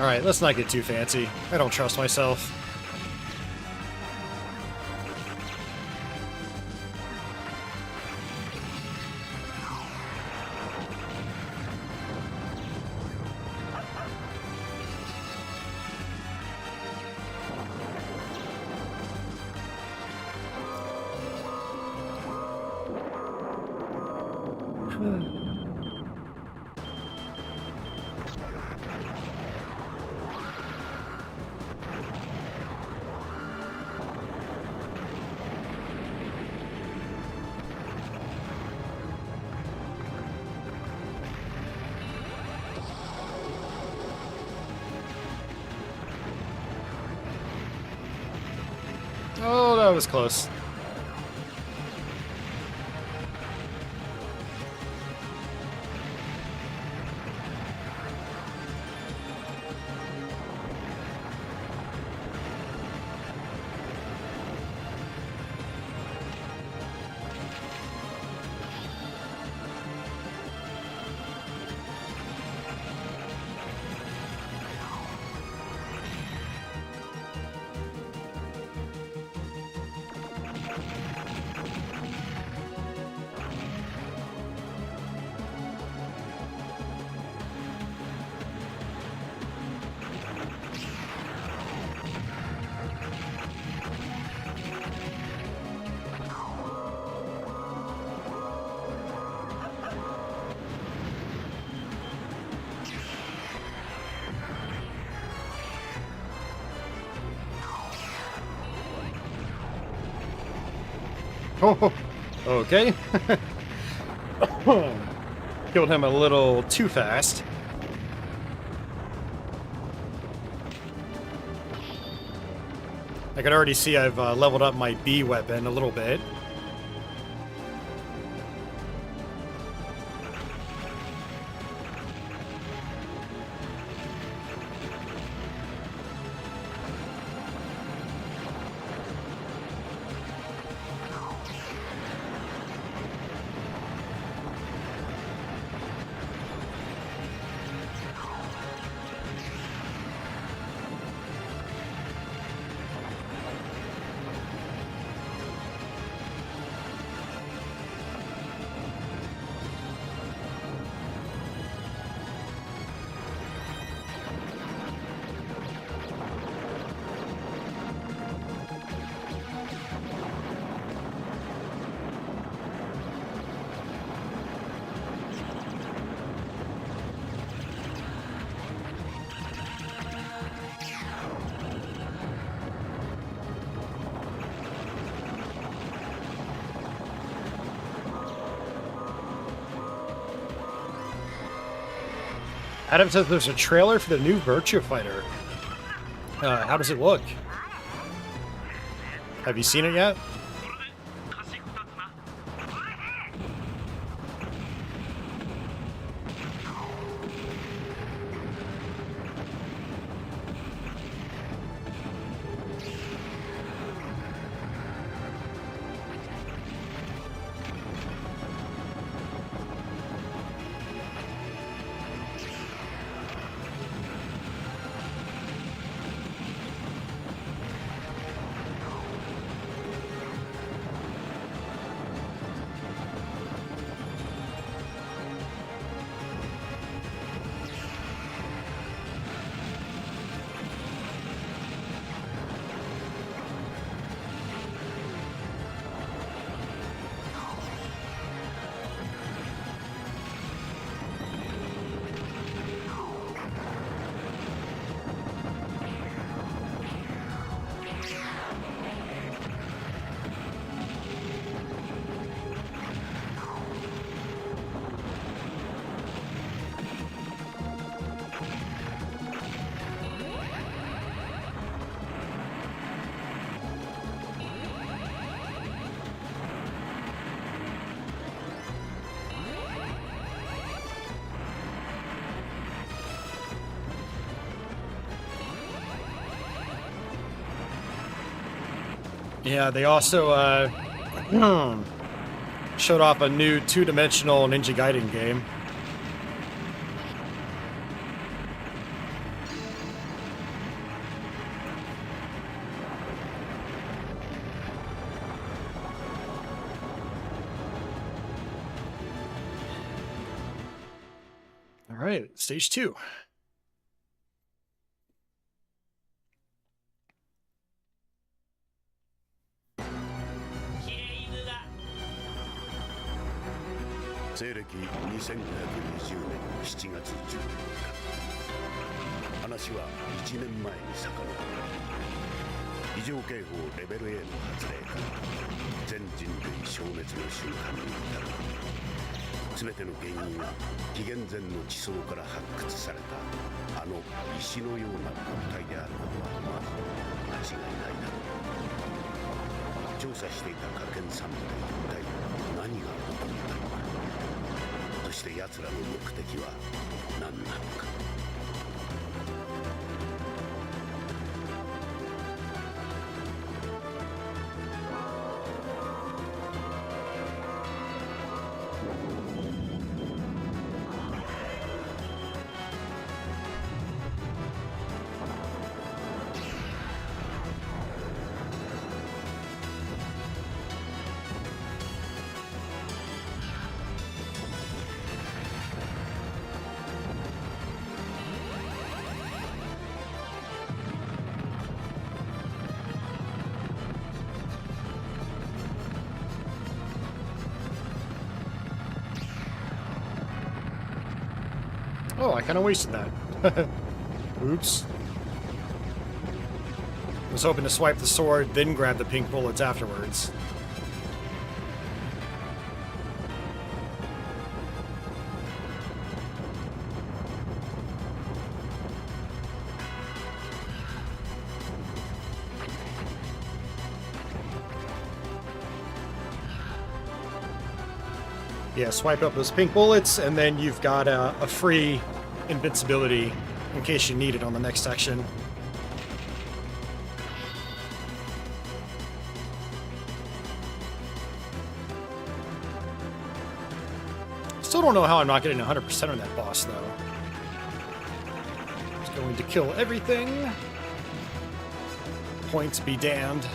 Alright, let's not get too fancy. I don't trust myself. Oh, that was close. Oh, okay. Killed him a little too fast. I can already see I've leveled up my B weapon a little bit. Adam says there's a trailer for the new Virtua Fighter. How does it look? Have you seen it yet? Yeah, they also showed off a new two-dimensional Ninja Gaiden game. All right, stage 2.西暦2520年7月14日、話は1年前に遡る。異常警報レベル A の発令から全人類消滅の瞬間に至る。全ての原因は紀元前の地層から発掘されたあの石のような物体であることはまず間違いないだろう。調査していた火剣三部で一体何が起こったのか。そして奴らの目的は何なのか。Oh, I kind of wasted that. Oops. I was hoping to swipe the sword, then grab the pink bullets afterwards. Yeah, swipe up those pink bullets, and then you've got a free invincibility in case you need it on the next section. Still don't know how I'm not getting 100% on that boss, though. Just going to kill everything. Points be damned.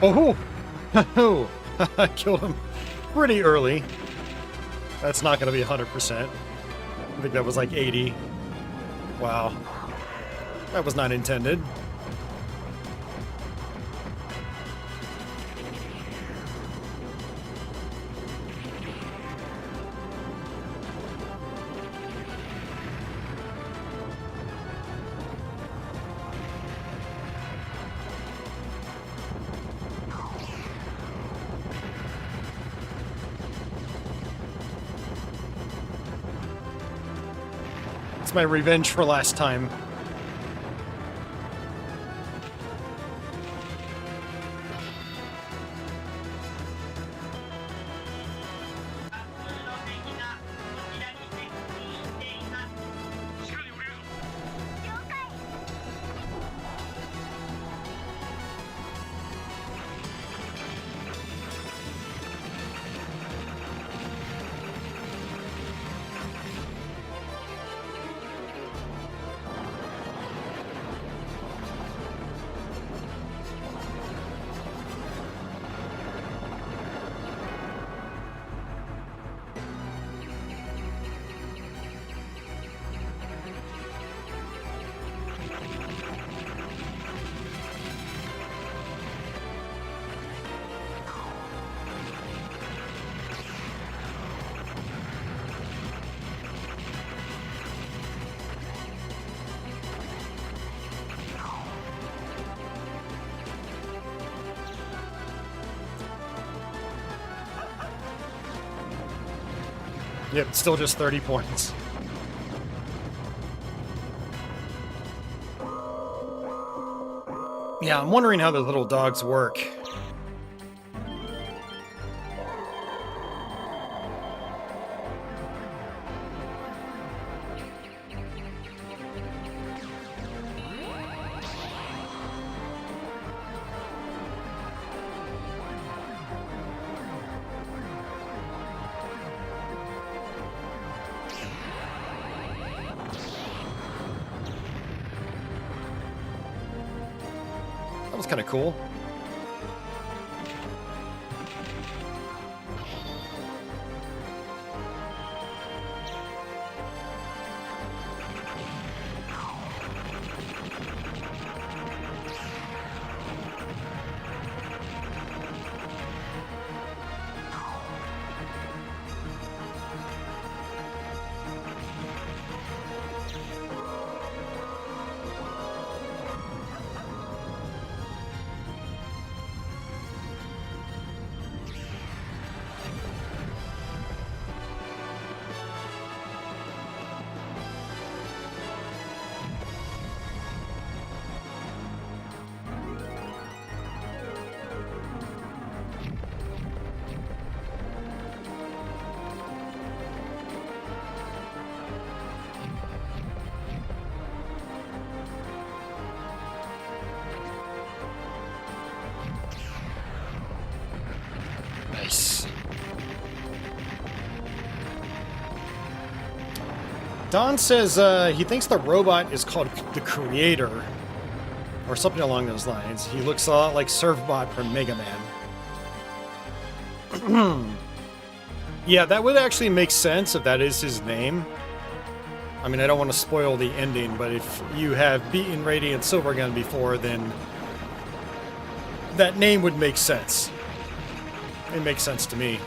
Oh, I killed him pretty early. That's not going to be 100%. I think that was like 80. Wow. That was not intended. It's my revenge for last time. Yep, still just 30 points. Yeah, I'm wondering how the little dogs work. That was kind of cool. Nice. Don says he thinks the robot is called the Creator, or something along those lines. He looks a lot like Servbot from Mega Man. Yeah, that would actually make sense if that is his name. I mean, I don't want to spoil the ending, but if you have beaten Radiant Silvergun before, then that name would make sense. It makes sense to me.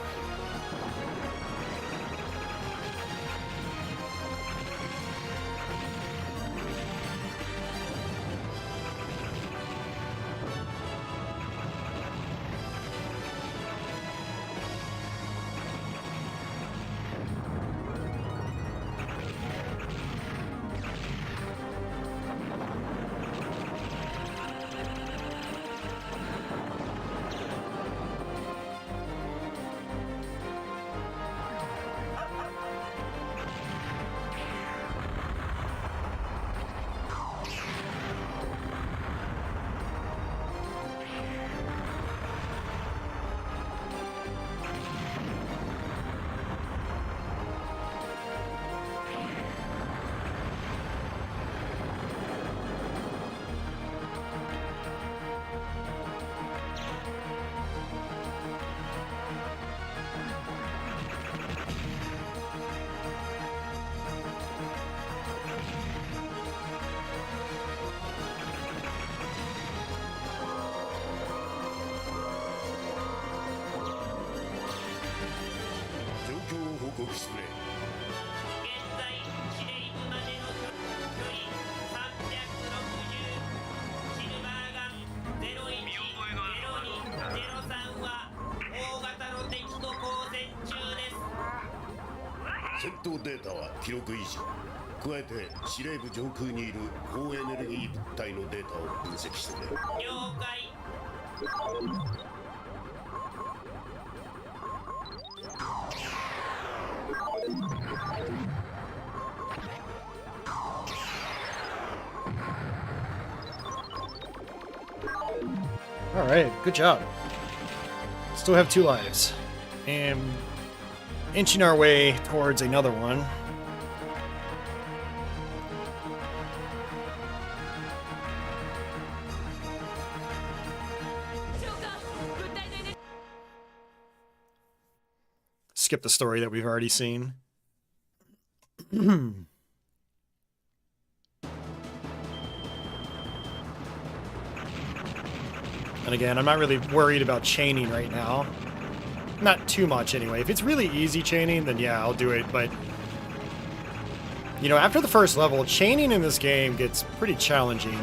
状況を報告してくれ。現在シレイブまでの距離360。シルバーガン010203は大型の敵と交戦中です。戦闘データは記録維持。加えて司令部上空にいる高エネルギー物体のデータを分析してくれ。了解。All right, good job. Still have 2 lives. And inching our way towards another one. Skip the story that we've already seen. And again, I'm not really worried about chaining right now. Not too much anyway. If it's really easy chaining, then yeah, I'll do it. But, you know, after the first level, chaining in this game gets pretty challenging.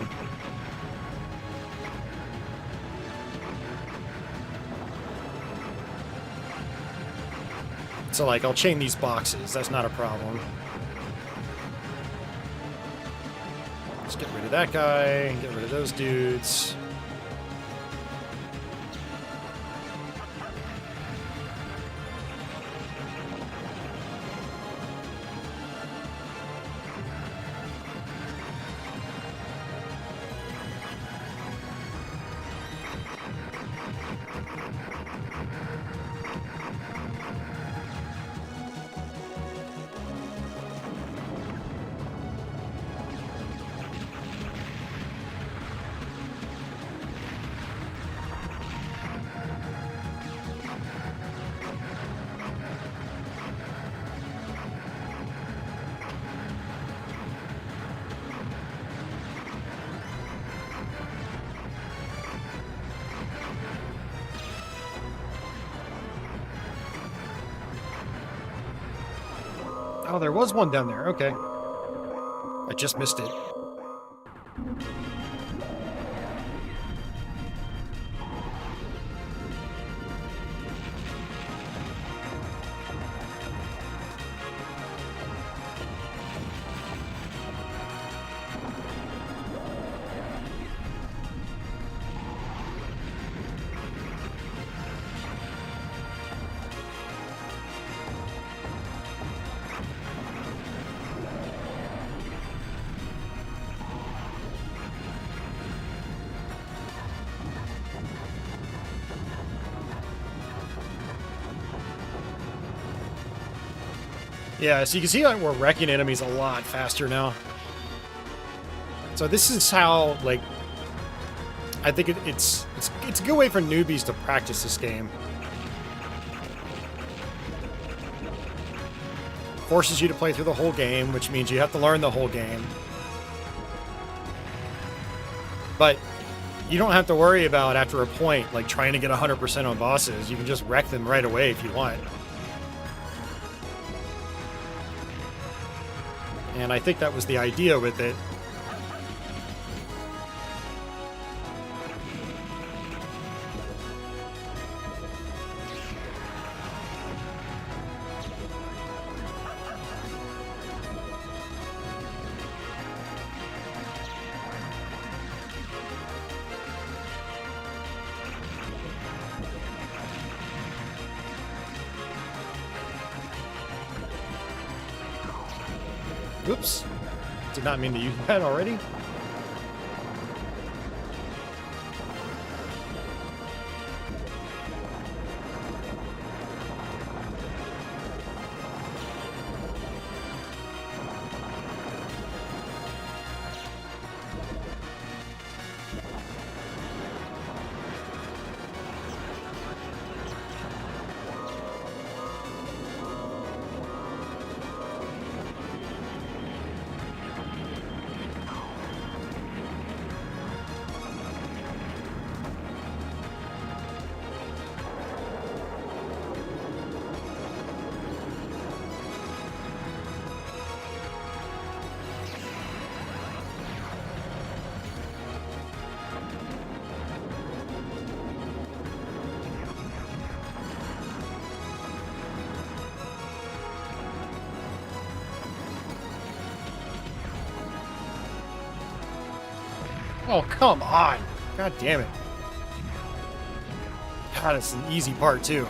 So, like, I'll chain these boxes. That's not a problem. Let's get rid of that guy. Get rid of those dudes. Oh, there was one down there. Okay. I just missed it. Yeah, so you can see like we're wrecking enemies a lot faster now. So this is how, like, I think it's a good way for newbies to practice this game. Forces you to play through the whole game, which means you have to learn the whole game. But you don't have to worry about, after a point, like trying to get 100% on bosses. You can just wreck them right away if you want. And I think that was the idea with it. Oops. Did not mean to use that already. Oh, come on. God damn it. God, it's an easy part, too.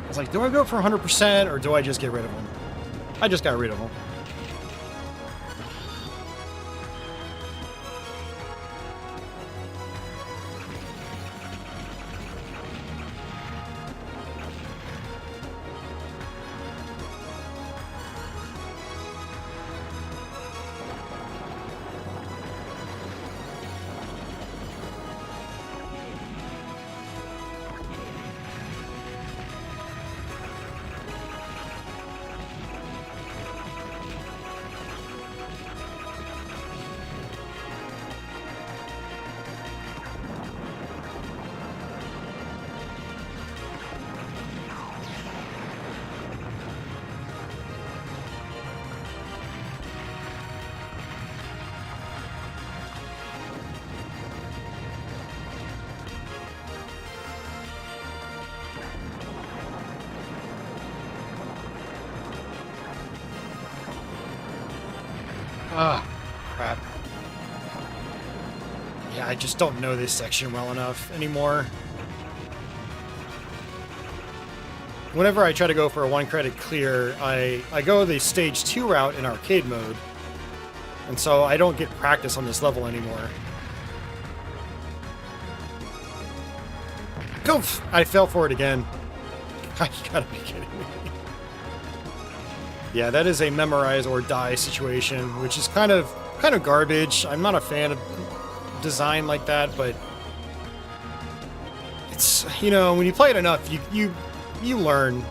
I was like, do I go for 100% or do I just get rid of him? I just got rid of him. Ah, crap. Yeah, I just don't know this section well enough anymore. Whenever I try to go for a 1-credit clear, I go the stage 2 route in arcade mode. And so I don't get practice on this level anymore. Goof! I fell for it again. You gotta be kidding me. Yeah, that is a memorize or die situation, which is kind of garbage. I'm not a fan of design like that, but it's, you know, when you play it enough, you learn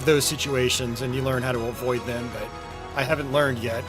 those situations and you learn how to avoid them, but I haven't learned yet.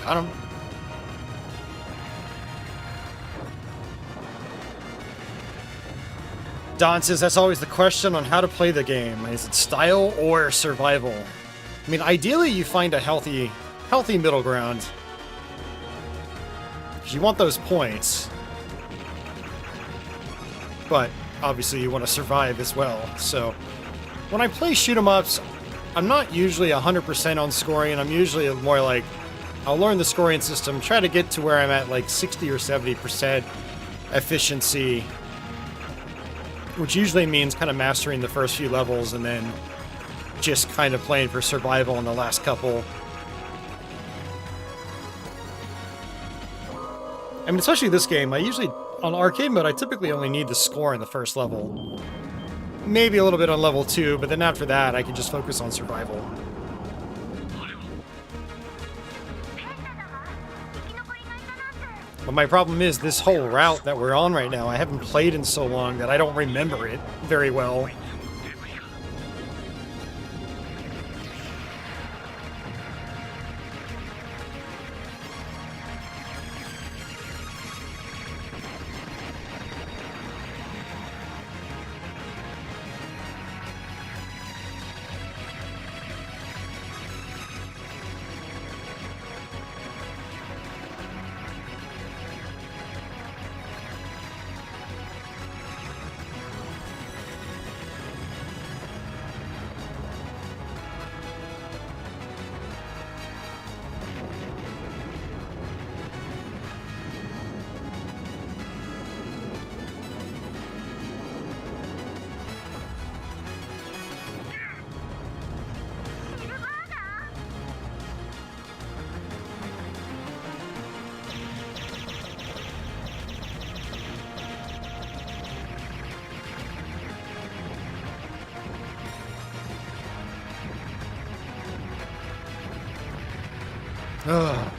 Got him. Don says that's always the question on how to play the game. Is it style or survival? I mean, ideally you find a healthy middle ground. 'Cause you want those points. But obviously you want to survive as well. So when I play shoot 'em ups, I'm not usually 100% on scoring. I'm usually more like, I'll learn the scoring system, try to get to where I'm at like 60 or 70% efficiency, which usually means kind of mastering the first few levels and then just kind of playing for survival in the last couple. I mean, especially this game, on arcade mode, I typically only need to score in the first level. Maybe a little bit on level 2, but then after that, I can just focus on survival. But my problem is, this whole route that we're on right now, I haven't played in so long that I don't remember it very well. Ugh.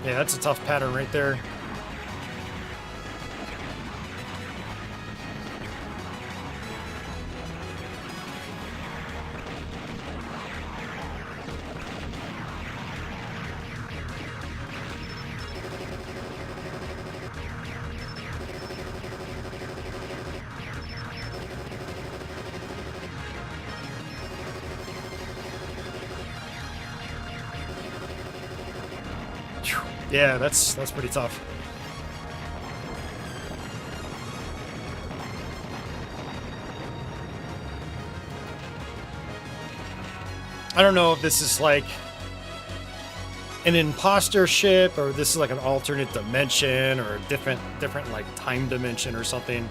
Yeah, that's a tough pattern right there. Yeah, that's pretty tough. I don't know if this is like an imposter ship or this is like an alternate dimension or a different like time dimension or something.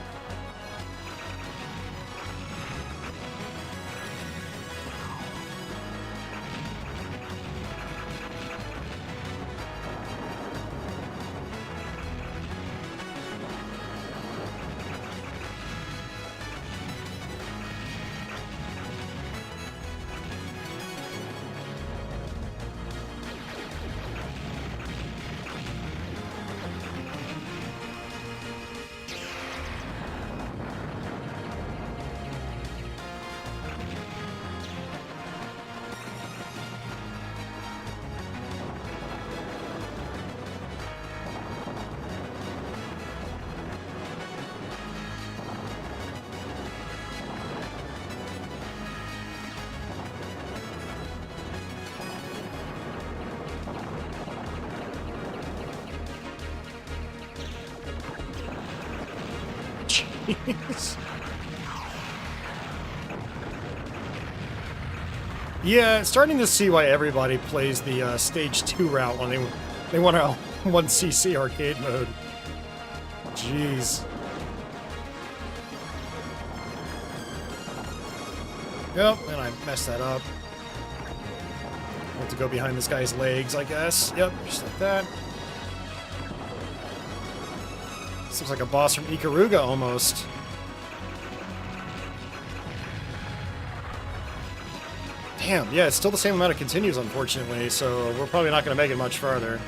Jeez. Yeah, starting to see why everybody plays the stage 2 route when they want a 1cc arcade mode. Jeez. Yep, and I messed that up. I have to go behind this guy's legs, I guess. Yep, just like that. This looks like a boss from Ikaruga, almost. Damn, yeah, it's still the same amount of continues, unfortunately, so we're probably not going to make it much farther.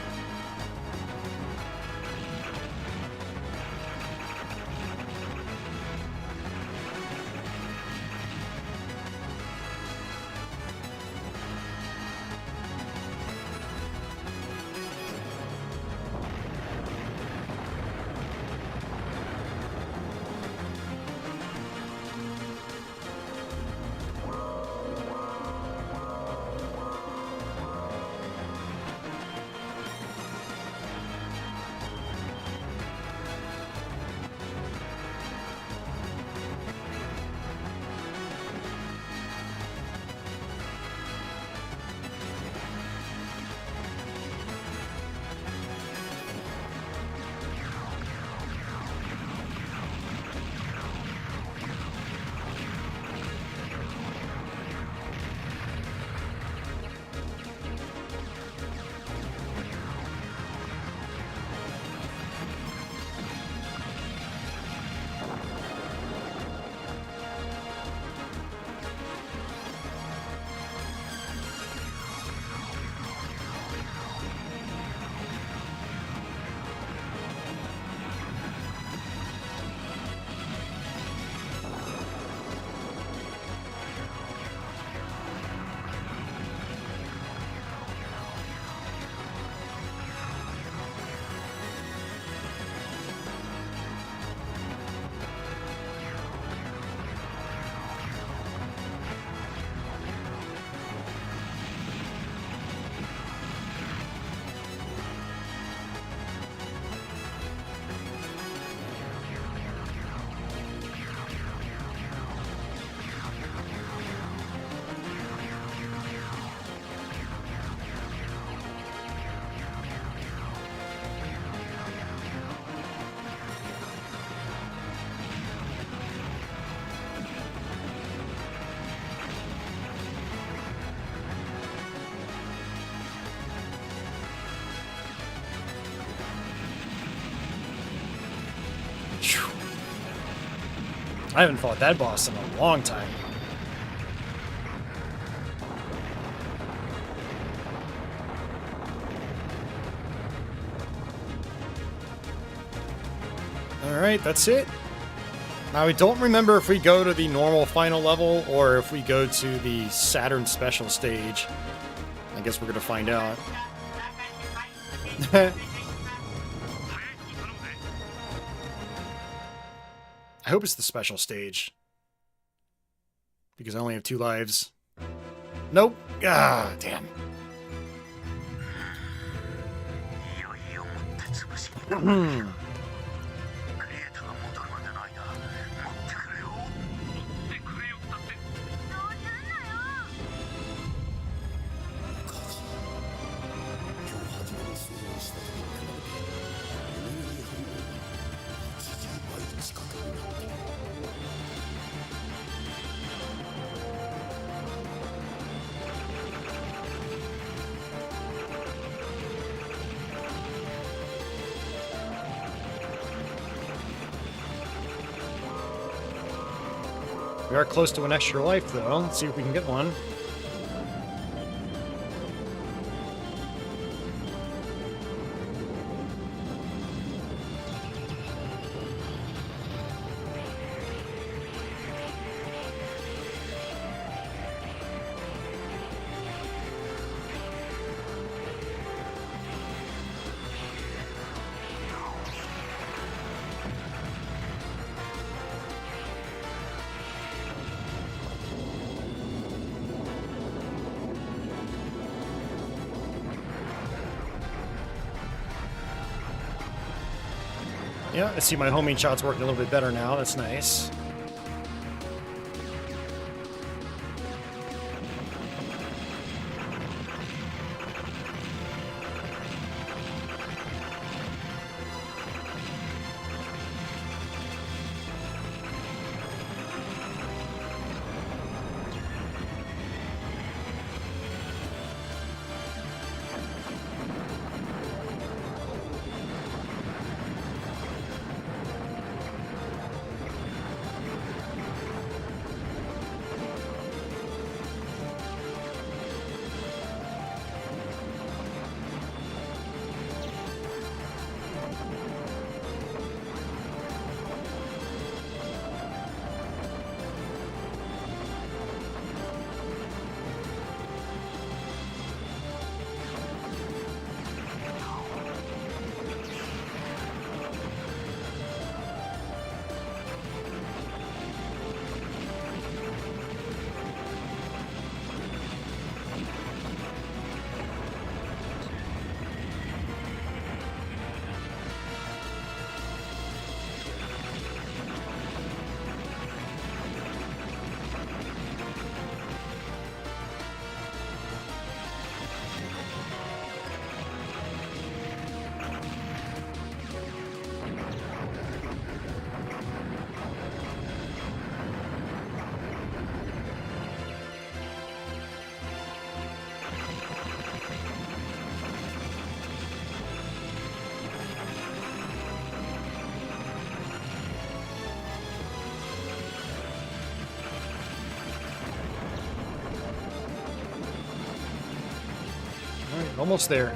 I haven't fought that boss in a long time. Alright, that's it. Now, I don't remember if we go to the normal final level or if we go to the Saturn special stage. I guess we're going to find out. I hope it's the special stage. Because I only have 2 lives. Nope. Ah, damn. We are close to an extra life, though. Let's see if we can get one. Yeah, I see my homing shot's working a little bit better now. That's nice. Alright, almost there.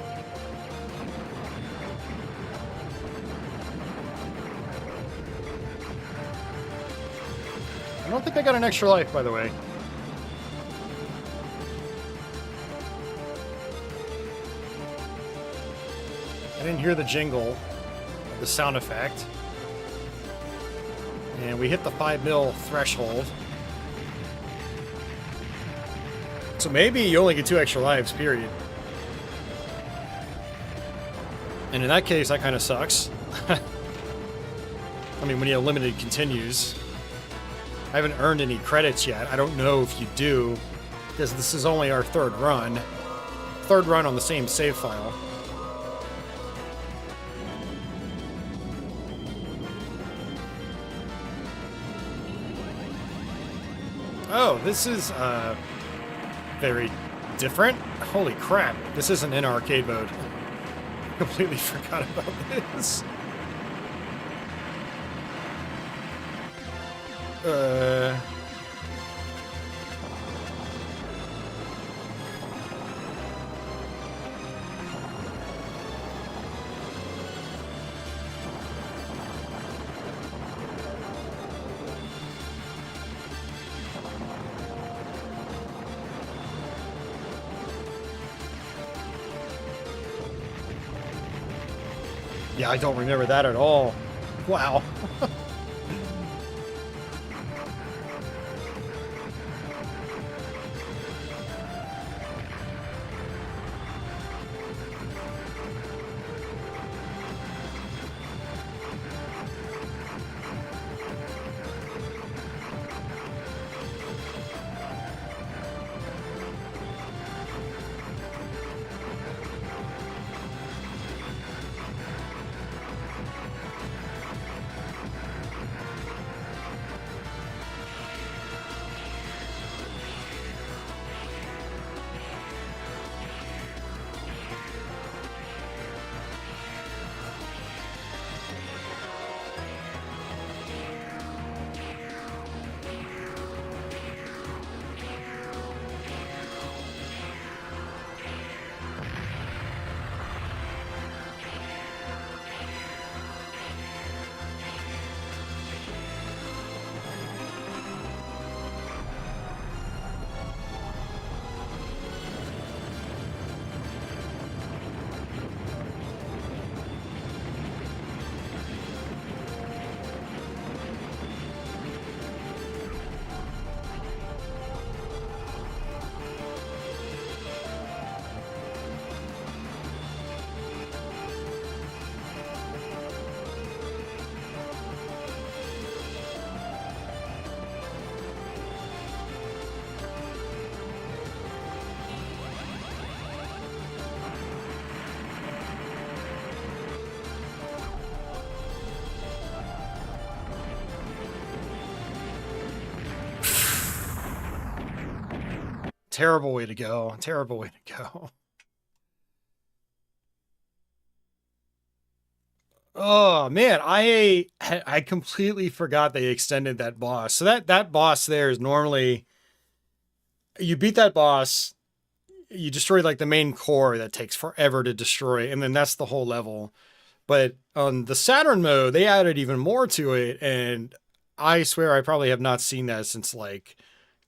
I don't think I got an extra life, by the way. I didn't hear the jingle, the sound effect. And we hit the 5 mil threshold. So maybe you only get 2 extra lives, period. And in that case, that kind of sucks. I mean, when you have limited continues. I haven't earned any credits yet. I don't know if you do, because this is only our 3rd run. 3rd run on the same save file. Oh, this is, very different. Holy crap, this isn't in arcade mode. Completely forgot about this. Uh... Yeah, I don't remember that at all. Wow. Terrible way to go. Terrible way to go. Oh man, I completely forgot they extended that boss. So that boss there is normally you beat that boss, you destroy like the main core that takes forever to destroy, and then that's the whole level. But on the Saturn mode, they added even more to it, and I swear I probably have not seen that since like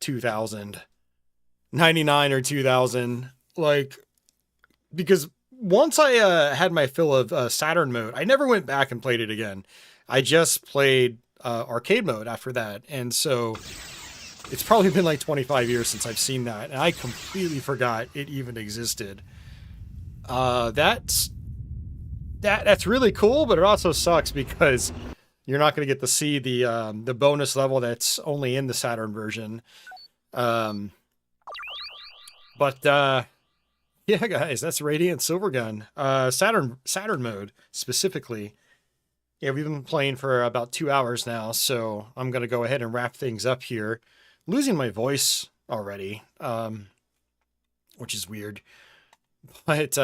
2099 or 2000. Like, because once I had my fill of Saturn mode, I never went back and played it again. I just played arcade mode after that, and so it's probably been like 25 years since I've seen that, and I completely forgot it even existed. That's really cool, but it also sucks because you're not going to get to see the bonus level that's only in the Saturn version. But yeah, guys, that's Radiant Silvergun. Saturn mode specifically. Yeah, we've been playing for about 2 hours now, so I'm going to go ahead and wrap things up here. Losing my voice already, which is weird. But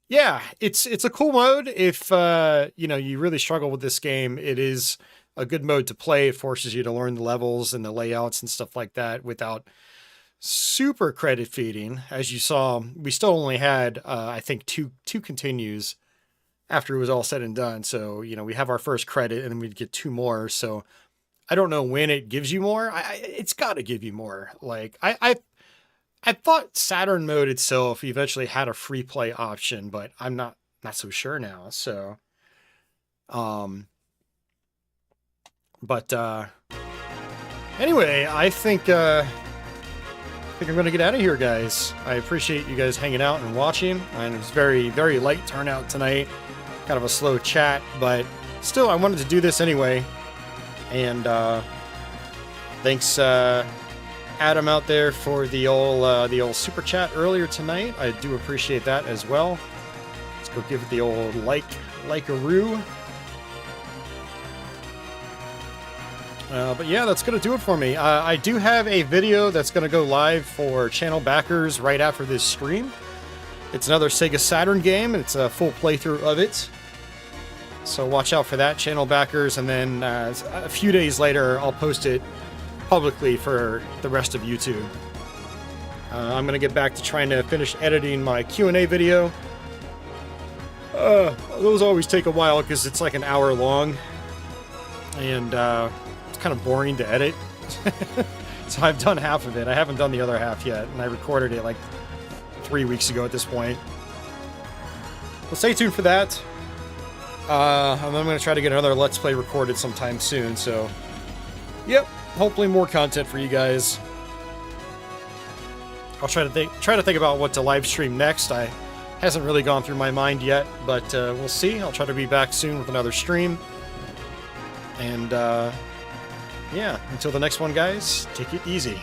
yeah, it's a cool mode. If you really struggle with this game, it is a good mode to play. It forces you to learn the levels and the layouts and stuff like that without super credit feeding. As you saw, we still only had I think two continues after it was all said and done. So we have our first credit and then we'd get 2 more. So I don't know when it gives you more. It's got to give you more. Like I thought Saturn mode itself eventually had a free play option, but I'm not so sure now. So, anyway, I think I'm gonna get out of here, guys. I appreciate you guys hanging out and watching. And it was very, very light turnout tonight. Kind of a slow chat, but still, I wanted to do this anyway. And thanks, Adam out there for the old super chat earlier tonight. I do appreciate that as well. Let's go give it the old like-a-roo. But yeah, that's going to do it for me. I do have a video that's going to go live for channel backers right after this stream. It's another Sega Saturn game, and it's a full playthrough of it. So watch out for that, channel backers, and then a few days later I'll post it publicly for the rest of YouTube. I'm gonna get back to trying to finish editing my Q&A video. Those always take a while because it's like an hour long, and it's kind of boring to edit. So I've done half of it. I haven't done the other half yet, and I recorded it like 3 weeks ago at this point. Well, stay tuned for that. And then I'm going to try to get another Let's Play recorded sometime soon, so... Yep, hopefully more content for you guys. I'll try to think about what to live stream next. Hasn't really gone through my mind yet, but we'll see. I'll try to be back soon with another stream. And, yeah, until the next one, guys, take it easy.